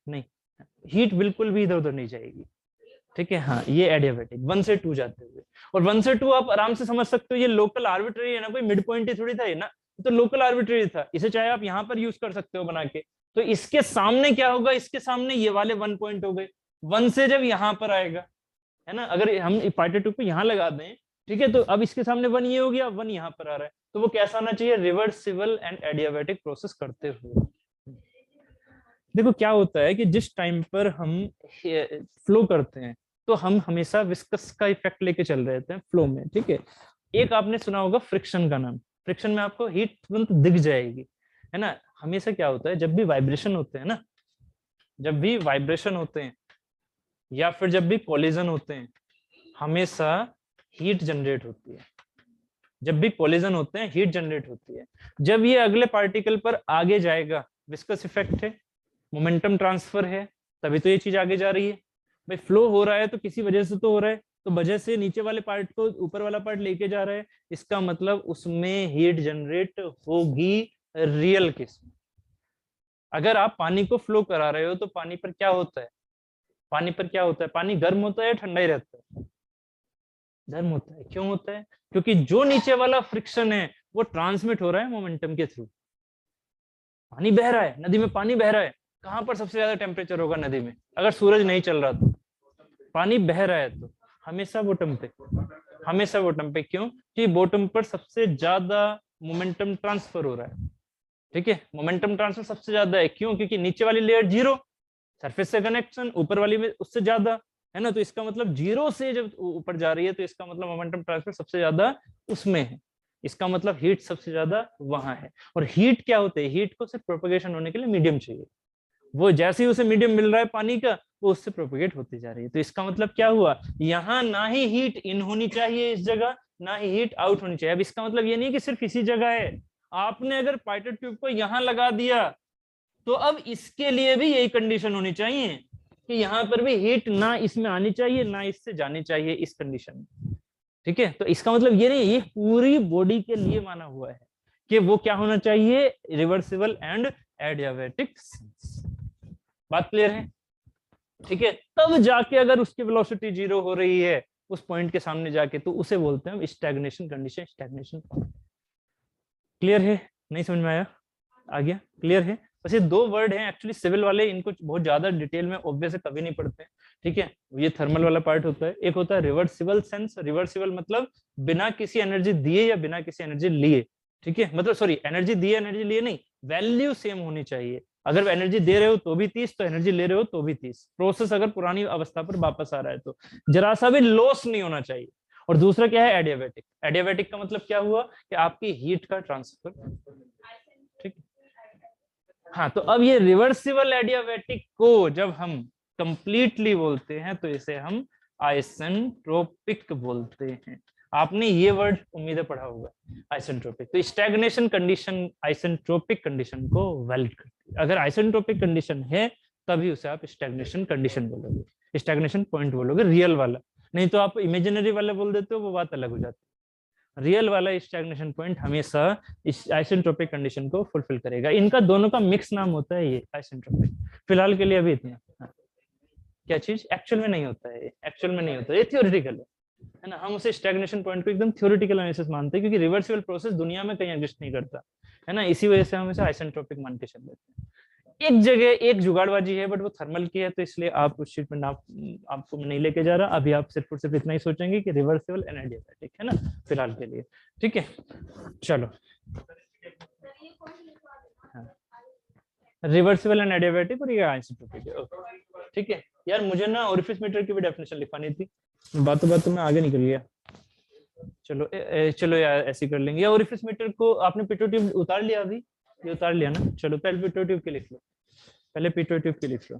नहीं, हीट बिल्कुल भी इधर उधर नहीं जाएगी। ठीक है, हाँ ये एडियाबैटिक वन से टू जाते हुए, और वन से टू आप आराम से समझ सकते हो ये लोकल आर्बिट्रेरी है ना, कोई मिड पॉइंट ही थोड़ी था ये ना, तो लोकल आर्बिट्रेरी था, इसे चाहे आप यहाँ पर यूज कर सकते हो बना के। तो इसके सामने क्या होगा, इसके सामने ये वाले वन पॉइंट हो गए, वन से जब यहाँ पर आएगा है ना, अगर हम पार्टी टू को यहाँ लगा दें, ठीक है, तो अब इसके सामने वन ये हो गया, वन यहाँ पर आ रहा है, तो वो कैसा आना चाहिए, रिवर्सिबल एंड एडियाबैटिक प्रोसेस करते हुए। देखो क्या होता है कि जिस टाइम पर हम फ्लो करते हैं तो हम हमेशा विस्कस का इफेक्ट लेके चल रहे थे फ्लो में। ठीक है, एक आपने सुना होगा फ्रिक्शन का नाम, फ्रिक्शन में आपको हीट तुरंत दिख जाएगी, है ना। हमेशा क्या होता है, जब भी वाइब्रेशन होते हैं ना, जब भी वाइब्रेशन होते हैं या फिर जब भी कोलिजन होते हैं, हमेशा हीट जनरेट होती है। जब भी कोलिजन होते हैं हीट जनरेट होती है। जब ये अगले पार्टिकल पर आगे जाएगा, विस्कस इफेक्ट है, मोमेंटम ट्रांसफर है, तभी तो ये चीज आगे जा रही है। भाई फ्लो हो रहा है तो किसी वजह से तो हो रहा है, तो वजह से नीचे वाले पार्ट को ऊपर वाला पार्ट लेके जा रहा है, इसका मतलब उसमें हीट जनरेट होगी रियल केस में। अगर आप पानी को फ्लो करा रहे हो तो पानी पर क्या होता है, पानी पर क्या होता है, पानी गर्म होता है या ठंडा ही रहता है? गर्म होता है। क्यों होता है? क्योंकि जो नीचे वाला फ्रिक्शन है वो ट्रांसमिट हो रहा है मोमेंटम के थ्रू। पानी बह रहा है, नदी में पानी बह रहा है, कहां पर सबसे ज्यादा टेम्परेचर होगा नदी में, अगर सूरज नहीं चल रहा तो? पानी बह रहा है तो हमेशा बॉटम पे, हमेशा बॉटम पे। क्यों? कि बॉटम पर सबसे ज्यादा मोमेंटम ट्रांसफर हो रहा है। ठीक है, मोमेंटम ट्रांसफर सबसे ज्यादा है। क्यों? क्योंकि नीचे वाली लेयर जीरो, सरफेस से कनेक्शन, ऊपर वाली में उससे ज्यादा, है ना। तो इसका मतलब जीरो से जब ऊपर जा रही है तो इसका मतलब मोमेंटम ट्रांसफर सबसे ज्यादा उसमें है, इसका मतलब हीट सबसे ज्यादा वहां है। और हीट क्या होते हैं, हीट को सिर्फ प्रोपगेशन होने के लिए मीडियम चाहिए, वो जैसे ही उसे मीडियम मिल रहा है पानी का, वो उससे प्रोपगेट होती जा रही है। तो इसका मतलब क्या हुआ, यहाँ ना ही हीट इन होनी चाहिए इस जगह, ना ही हीट आउट होनी चाहिए। अब इसका मतलब ये नहीं कि सिर्फ इसी जगह है, आपने अगर पाइपेट ट्यूब को यहाँ लगा दिया तो अब इसके लिए भी यही कंडीशन होनी चाहिए कि यहाँ पर भी हीट ना इसमें आनी चाहिए ना इससे जानी चाहिए इस कंडीशन में। ठीक है, तो इसका मतलब ये नहीं, ये पूरी बॉडी के लिए माना हुआ है कि वो क्या होना चाहिए, रिवर्सिबल एंड एडियाबैटिक। बात क्लियर है? ठीक है, तब जाके अगर उसकी वेलोसिटी जीरो हो रही है उस पॉइंट के सामने जाके, तो उसे बोलते हैं stagnation condition, stagnation point. Clear है? नहीं समझ में आया? आ गया? क्लियर है? बस ये दो वर्ड हैं एक्चुअली, सिविल वाले इनको बहुत ज्यादा डिटेल में ऑब्वियस से कभी नहीं पढ़ते हैं। ठीक है, ये थर्मल वाला पार्ट होता है, एक होता है रिवर्सिबल सेंस। रिवर्सिबल मतलब बिना किसी एनर्जी दिए या बिना किसी एनर्जी लिए। ठीक है, मतलब सॉरी, एनर्जी दिए एनर्जी लिए नहीं, वैल्यू सेम होनी चाहिए। अगर एनर्जी दे रहे हो तो भी 30, तो एनर्जी ले रहे हो तो भी 30। प्रोसेस अगर पुरानी अवस्था पर वापस आ रहा है तो जरा सा भी लॉस नहीं होना चाहिए। और दूसरा क्या है, एडियाबैटिक। एडियाबैटिक का मतलब क्या हुआ कि आपकी हीट का ट्रांसफर। ठीक, हाँ, तो अब ये रिवर्सिबल एडियाबैटिक को जब हम कंप्लीटली बोलते हैं तो इसे हम आइसेंट्रोपिक बोलते हैं। आपने ये वर्ड उम्मीद है पढ़ा होगा, आइसेंट्रोपिक। तो स्टैग्नेशन कंडीशन आइसेंट्रोपिक कंडीशन को वैलिड करती है। अगर आइसेंट्रोपिक कंडीशन है तभी उसे आप स्टैग्नेशन कंडीशन बोलोगे, स्टैग्नेशन पॉइंट बोलोगे रियल वाला। नहीं तो आप इमेजिनरी वाला बोल देते हो, वो बात अलग हो जाती है। रियल वाला स्टैग्नेशन पॉइंट हमेशा इस आइसेंट्रोपिक कंडीशन को फुलफिल करेगा। इनका दोनों का मिक्स नाम होता है ये आइसेंट्रोपिक। फिलहाल के लिए अभी इतना। हाँ। क्या चीज एक्चुअल में नहीं होता है, एक्चुअल में नहीं होता है, ये थियोरेटिकल है ना। हम उसे स्टैग्नेशन पॉइंट को एकदम थियोरेटिकल एनालिसिस मानते हैं, क्योंकि रिवर्सिबल प्रोसेस दुनिया में कहीं एग्जिस्ट नहीं करता, है ना। इसी वजह से हम इसे आइसेंट्रोपिक मान के चल लेते हैं। एक जगह एक जुगाड़बाजी है, बट वो थर्मल की है, तो इसलिए आप उस शीट में नाप आपको मैं नहीं लेके जा रहा। अभी आप सिर्फ और सिर्फ इतना ही सोचेंगे कि रिवर्सिबल एंड एडियाबैटिक है ना फिलहाल के लिए। ठीक है, चलो। रिवर्सिबल एंड एडियाबैटिक और ये आइसोट्रोपिक है। ठीक है यार, मुझे ना ओरिफिस मीटर की भी डेफिनेशन लिखवानी थी, बातों बातों में आगे निकल गया। चलो चलो यार ऐसे कर लेंगे। या ओरिफिस मीटर को आपने पिटो ट्यूब उतार लिया अभी? ये उतार लिया ना, चलो पहले पिटो ट्यूब के लिख लो, पहले पिटो ट्यूब के लिख लो।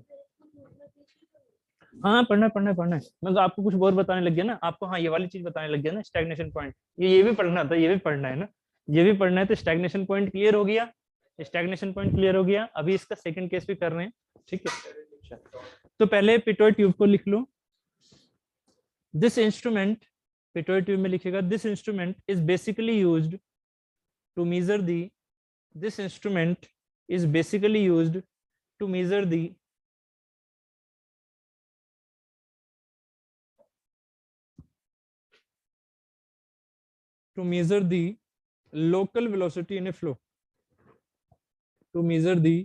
हाँ पढ़ना पढ़ना पढ़ना है, मैं तो आपको कुछ और बताने लग गया ना आपको। हाँ ये वाली चीज बताने लग गया ना, स्टैग्नेशन पॉइंट, ये भी पढ़ना था, ये भी पढ़ना है ना, ये भी पढ़ना है। तो स्टैग्नेशन पॉइंट क्लियर हो गया, स्टैग्नेशन पॉइंट क्लियर हो गया। अभी इसका सेकंड केस भी कर रहे हैं। ठीक है, तो पहले पिटोइड ट्यूब को लिख लो। दिस इंस्ट्रूमेंट, पिटोइड ट्यूब में लिखेगा this instrument is basically used to measure the, this instrument is basically used to measure the local velocity in a flow, to measure the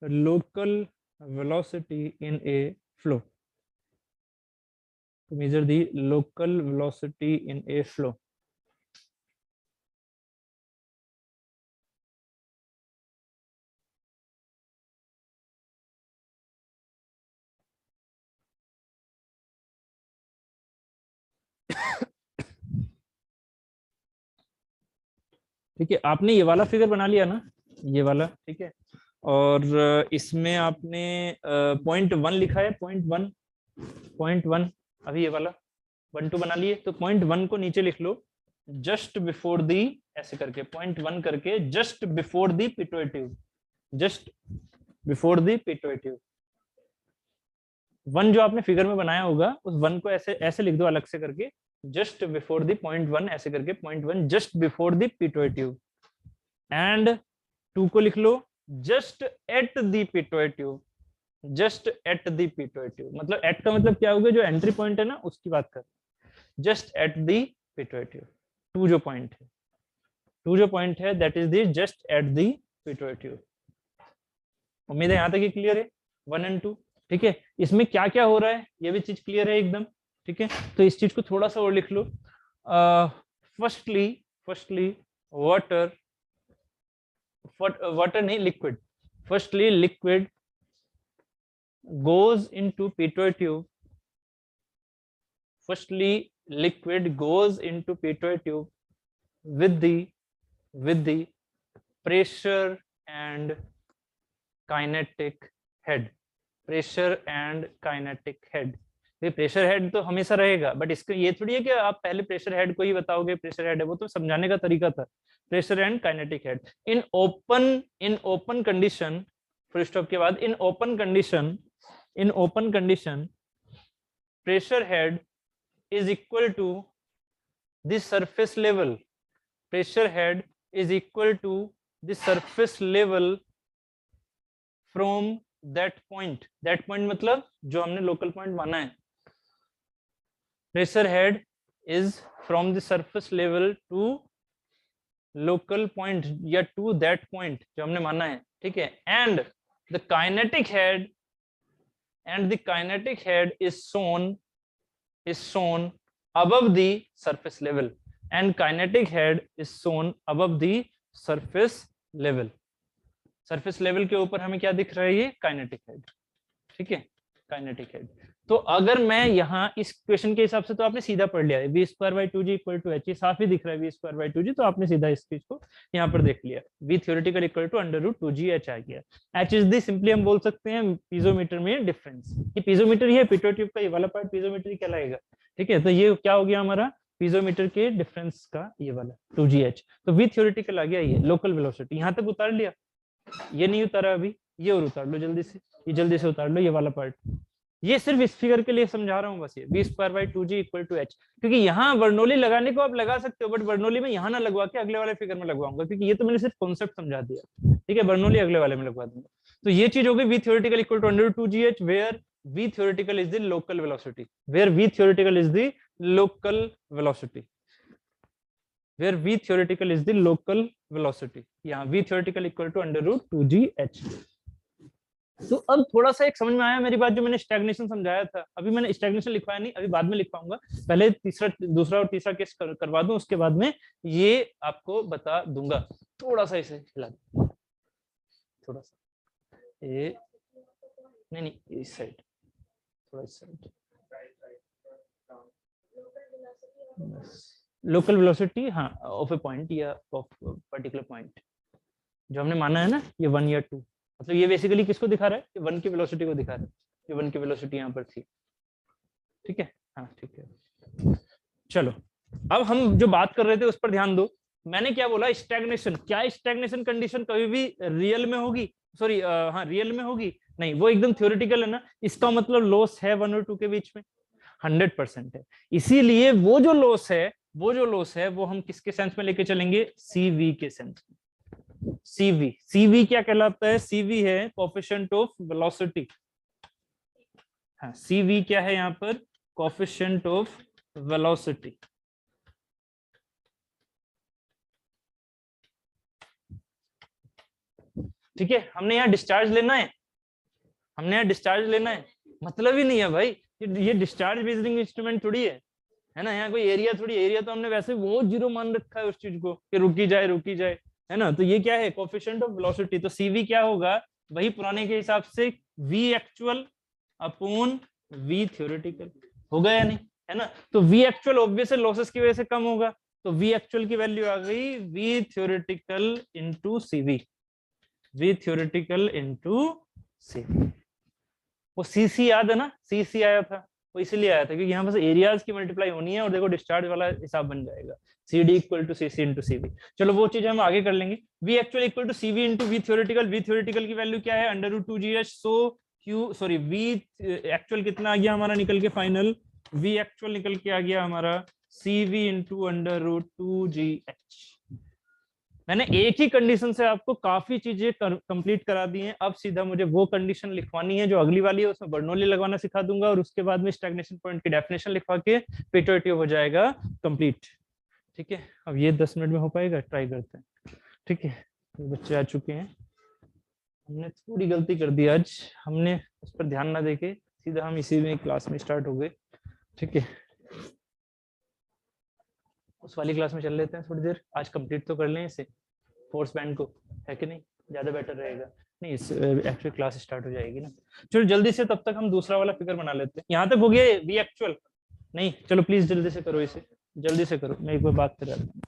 local velocity in a flow, to measure the local velocity in a flow. ठीक है, आपने ये वाला फिगर बना लिया ना, ये वाला, ठीक है। और इसमें आपने पॉइंट 1 लिखा है, पॉइंट वन, अभी ये वाला 1 2 बना लिए, तो पॉइंट 1 को नीचे लिख लो, जस्ट बिफोर दी, ऐसे करके पॉइंट 1 करके just before the pitot tube, just before the pitot tube. 1 जो आपने फिगर में बनाया होगा उस 1 को ऐसे ऐसे लिख दो अलग से करके, जस्ट बिफोर दी पॉइंट 1, ऐसे करके point 1 just before the pitot tube. And 2 को लिख लो just at the pitot tube, just at the pitot tube. मतलब एट का मतलब क्या होगा, जो एंट्री पॉइंट है ना उसकी बात कर, just at the pitot tube. 2 जो पॉइंट है, 2 जो पॉइंट है that is the just at the pitot tube. उम्मीद है यहां तक ही क्लियर है 1 एंड 2। ठीक है, इसमें क्या क्या हो रहा है ये भी चीज क्लियर है एकदम। ठीक है, तो इस चीज को थोड़ा सा और लिख लो। फर्स्टली वाटर, वाटर नहीं liquid, firstly liquid goes into pituitary tube, firstly liquid goes into pituitary tube with the pressure and kinetic head, pressure and kinetic head। ये प्रेशर हेड तो हमेशा रहेगा, बट इसका ये थोड़ी है कि आप पहले प्रेशर हेड को ही बताओगे प्रेशर हेड है, वो तो समझाने का तरीका था। Pressure and kinetic head in open condition, full stop के बाद in open condition pressure head is equal to the surface level, pressure head is equal to the surface level from that point मतलब जो हमने लोकल पॉइंट माना है, pressure head is from the surface level to local point या to that point जो हमने माना है। ठीक है, and the kinetic head is shown above the surface level, and kinetic head is shown above the surface level। surface level के ऊपर हमें क्या दिख रहा है, ये kinetic head। ठीक है, kinetic head। तो अगर मैं यहाँ इस क्वेश्चन के हिसाब से तो आपने सीधा पढ़ लिया है, v square by 2g equal to h, साफ ही दिख रहा है v स्क्वायर बाई 2g, तो आपने सीधा इस चीज को यहाँ पर देख लिया, v theoretical equal to under root 2gh आ गया। h इज दी, सिंपली हम बोल सकते हैं पीजोमीटर में डिफरेंस, ये पीजोमीटर ही है, पिटोइड ट्यूब का ये वाला पार्ट पीजोमीटर ही कहलाएगा। ठीक है, तो ये क्या हो गया हमारा, पीजोमीटर के डिफरेंस का ये वाला 2gh। तो v थ्योरेटिकल आ गया, ये लोकल वेलोसिटी। यहाँ तक उतार लिया, ये नहीं उतारा अभी, ये और उतार लो जल्दी से, ये जल्दी से उतार लो ये वाला पार्ट। ये सिर्फ इस फिगर के लिए समझा रहा हूँ बस, ये v square by 2g equal to h, क्योंकि यहाँ बर्नौली लगाने को आप लगा सकते हो, बट बर्नौली में यहाँ ना लगवा के अगले वाले फिगर में लगवाऊंगा, क्योंकि ये तो मैंने सिर्फ कॉन्सेप्ट समझा दिया। ठीक है, बर्नौली अगले वाले में लगवा दूंगा। तो ये चीज होगी v theoretical equal to under root 2gh, where v theoretical is the local velocity, where v theoretical is the local velocity, where v theoretical is the local velocity। यहाँ v theoretical equal to under root 2gh। तो अब थोड़ा सा एक समझ में आया मेरी बात, जो मैंने स्टैग्नेशन समझाया था। अभी मैंने स्टैग्नेशन लिखवाया नहीं, अभी बाद में लिख पाऊंगा, पहले तीसरा दूसरा और तीसरा केस करवा दूं, उसके बाद में ये आपको बता दूंगा। थोड़ा सा इसे हिला दो, थोड़ा सा ये, नहीं नहीं इस साइड, थोड़ा इस साइड, लोकल वेलोसिटी हाँ ऑफ ए पॉइंट या ऑफ पर्टिकुलर पॉइंट, जो हमने माना है ना ये 1 या 2, मतलब ये बेसिकली किसको दिखा रहा है, ये 1 की वेलोसिटी को दिखा रहा है, ये 1 की वेलोसिटी यहाँ पर थी। ठीक है, हाँ ठीक है। चलो अब हम जो बात कर रहे थे उस पर ध्यान दो। मैंने क्या बोला, स्टैग्नेशन, क्या स्टैग्नेशन कंडीशन कभी भी रियल में होगी, सॉरी हाँ रियल में होगी नहीं, वो एकदम थ्योरेटिकल है ना, इसका मतलब लॉस है 1 और 2 के बीच में 100% है। इसीलिए वो जो लॉस है, वो जो लॉस है वो हम किसके सेंस में लेके चलेंगे, सीवी के सेंस में। सीवी, सीवी क्या कहलाता है, सीवी है कोफिशिएंट ऑफ वेलोसिटी। हाँ सीवी क्या है यहाँ पर, कोफिशिएंट ऑफ वेलोसिटी। ठीक है, हमने यहाँ डिस्चार्ज लेना है, हमने यहाँ डिस्चार्ज लेना है, मतलब ही नहीं है भाई, ये डिस्चार्ज मेजरिंग इंस्ट्रूमेंट थोड़ी है ना, यहाँ कोई एरिया थोड़ी, एरिया तो हमने वैसे वो जीरो मान रखा है उस चीज को कि रुकी जाए रुकी जाए, है ना। तो ये क्या है, कोफिशिएंट ऑफ वेलोसिटी, तो सीवी क्या होगा, वही पुराने के हिसाब से v actual upon v theoretical, होगा या नहीं, है ना। तो वी एक्चुअल ऑब्वियसली लॉसेस की वजह से कम होगा, तो वी एक्चुअल की वैल्यू आ गई v theoretical into CV, v theoretical into CV. वो सीसी याद है ना, सीसी आया था, वो इसलिए आया था क्योंकि यहाँ पर एरियाज की मल्टीप्लाई होनी है और देखो डिस्चार्ज वाला हिसाब बन जाएगा, C D equal to C C into C V. चलो वो चीज हम आगे कर लेंगे। V actual equal to C V into V theoretical, V theoretical की वैल्यू क्या है, under root 2GH, so Q sorry V actual कितना आ गया हमारा निकल के फाइनल, वी एक्चुअल निकल के आ गया हमारा C V into under root 2GH। मैंने एक ही कंडीशन से आपको काफी चीजें कंप्लीट करा दी हैं, अब सीधा मुझे वो कंडीशन लिखवानी है जो अगली वाली है, उसमें बर्नौली लगवाना सिखा दूंगा और उसके बाद में स्टैग्नेशन पॉइंट की डेफिनेशन लिखवा के पिटोटिव हो जाएगा कंप्लीट। ठीक है, अब ये 10 मिनट में हो पाएगा, ट्राई करते हैं। ठीक है, ये बच्चे आ चुके हैं, हमने थोड़ी गलती कर दी आज, हमने उस पर ध्यान ना देके सीधा हम इसी में क्लास में स्टार्ट हो गए। ठीक है, उस वाली क्लास में चल लेते हैं थोड़ी देर, आज कंप्लीट तो कर लें इसे, फोर्स बैंड को, है कि नहीं, ज्यादा बेटर रहेगा। नहीं इस एक्चुअल क्लास स्टार्ट हो जाएगी ना। चलो जल्दी से तब तक हम दूसरा वाला फिगर बना लेते हैं, यहाँ तक हो गया वी एक्चुअल, नहीं चलो प्लीज जल्दी से करो इसे, जल्दी से करो, मैं एक बार बात कर रहा हूँ।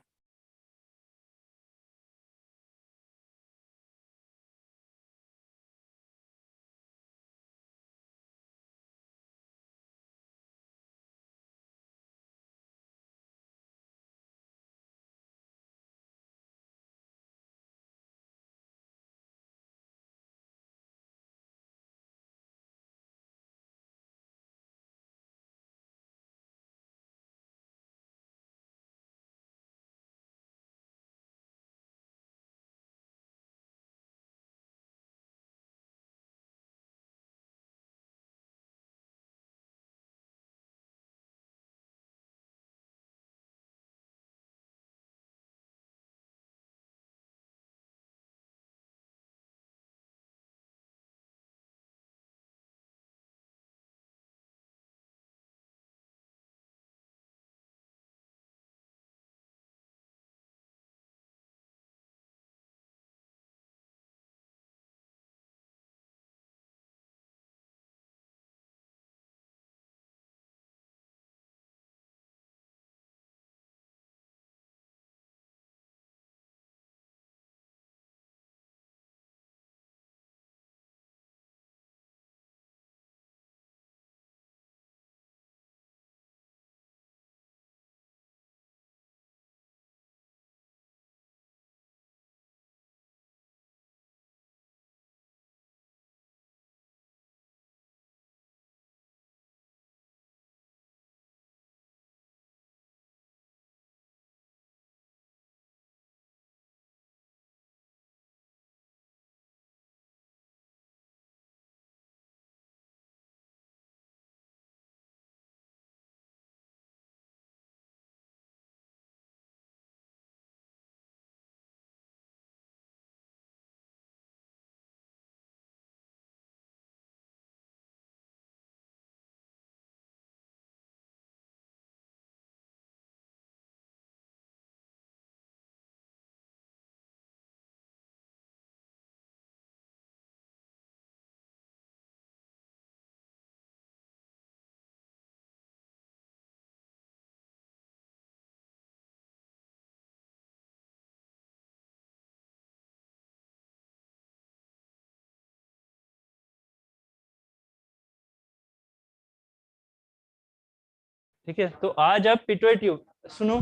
ठीक है, तो आज आप पिटोइट ट्यूब सुनो,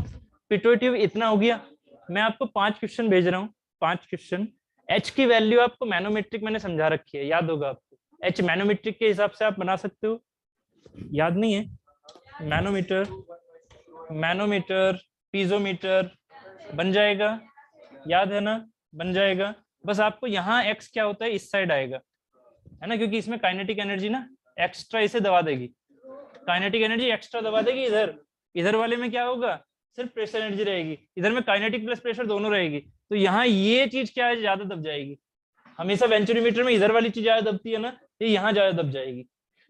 पिटोइट ट्यूब इतना हो गया। मैं आपको 5 क्वेश्चन भेज रहा हूँ, 5 क्वेश्चन। एच की वैल्यू आपको मैनोमेट्रिक मैंने समझा रखी है, याद होगा आपको। एच मैनोमेट्रिक के हिसाब से आप बना सकते हो, याद नहीं है? मैनोमीटर, मैनोमीटर, पीजोमीटर बन जाएगा, याद है ना? बन जाएगा। बस आपको यहाँ एक्स क्या होता है इस साइड आएगा, है ना, क्योंकि इसमें काइनेटिक एनर्जी ना एक्स्ट्रा इसे दबा देगी, काइनेटिक एनर्जी एक्स्ट्रा दबा देगी। इधर इधर वाले में क्या होगा, सिर्फ प्रेशर एनर्जी रहेगी, इधर में काइनेटिक प्लस प्रेशर दोनों रहेगी। तो यहाँ ये चीज क्या है, ज्यादा दब जाएगी। हमेशा वेंचुरीमीटर में इधर वाली चीज ज्यादा दबती है ना, ये यहाँ ज्यादा दब जाएगी।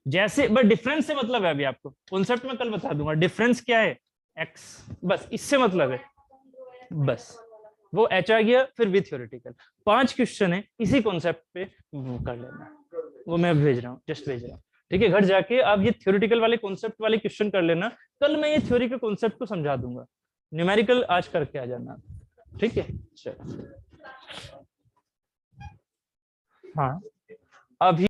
जैसे बट डिफरेंस से मतलब है, अभी आपको कॉन्सेप्ट में कल बता दूंगा डिफरेंस क्या है, एक्स, बस इससे मतलब है। बस वो एच आ गया, फिर विथ थ्योरेटिकल 5 क्वेश्चन है इसी कॉन्सेप्ट पे, वो कर लेना। वो मैं भेज रहा हूँ, जस्ट भेज रहा हूँ, ठीक है। घर जाके आप ये थ्योरेटिकल वाले कॉन्सेप्ट वाले क्वेश्चन कर लेना, कल मैं ये थ्योरी के कॉन्सेप्ट को समझा दूंगा। न्यूमेरिकल आज करके आ जाना, ठीक है। चलो हाँ, अभी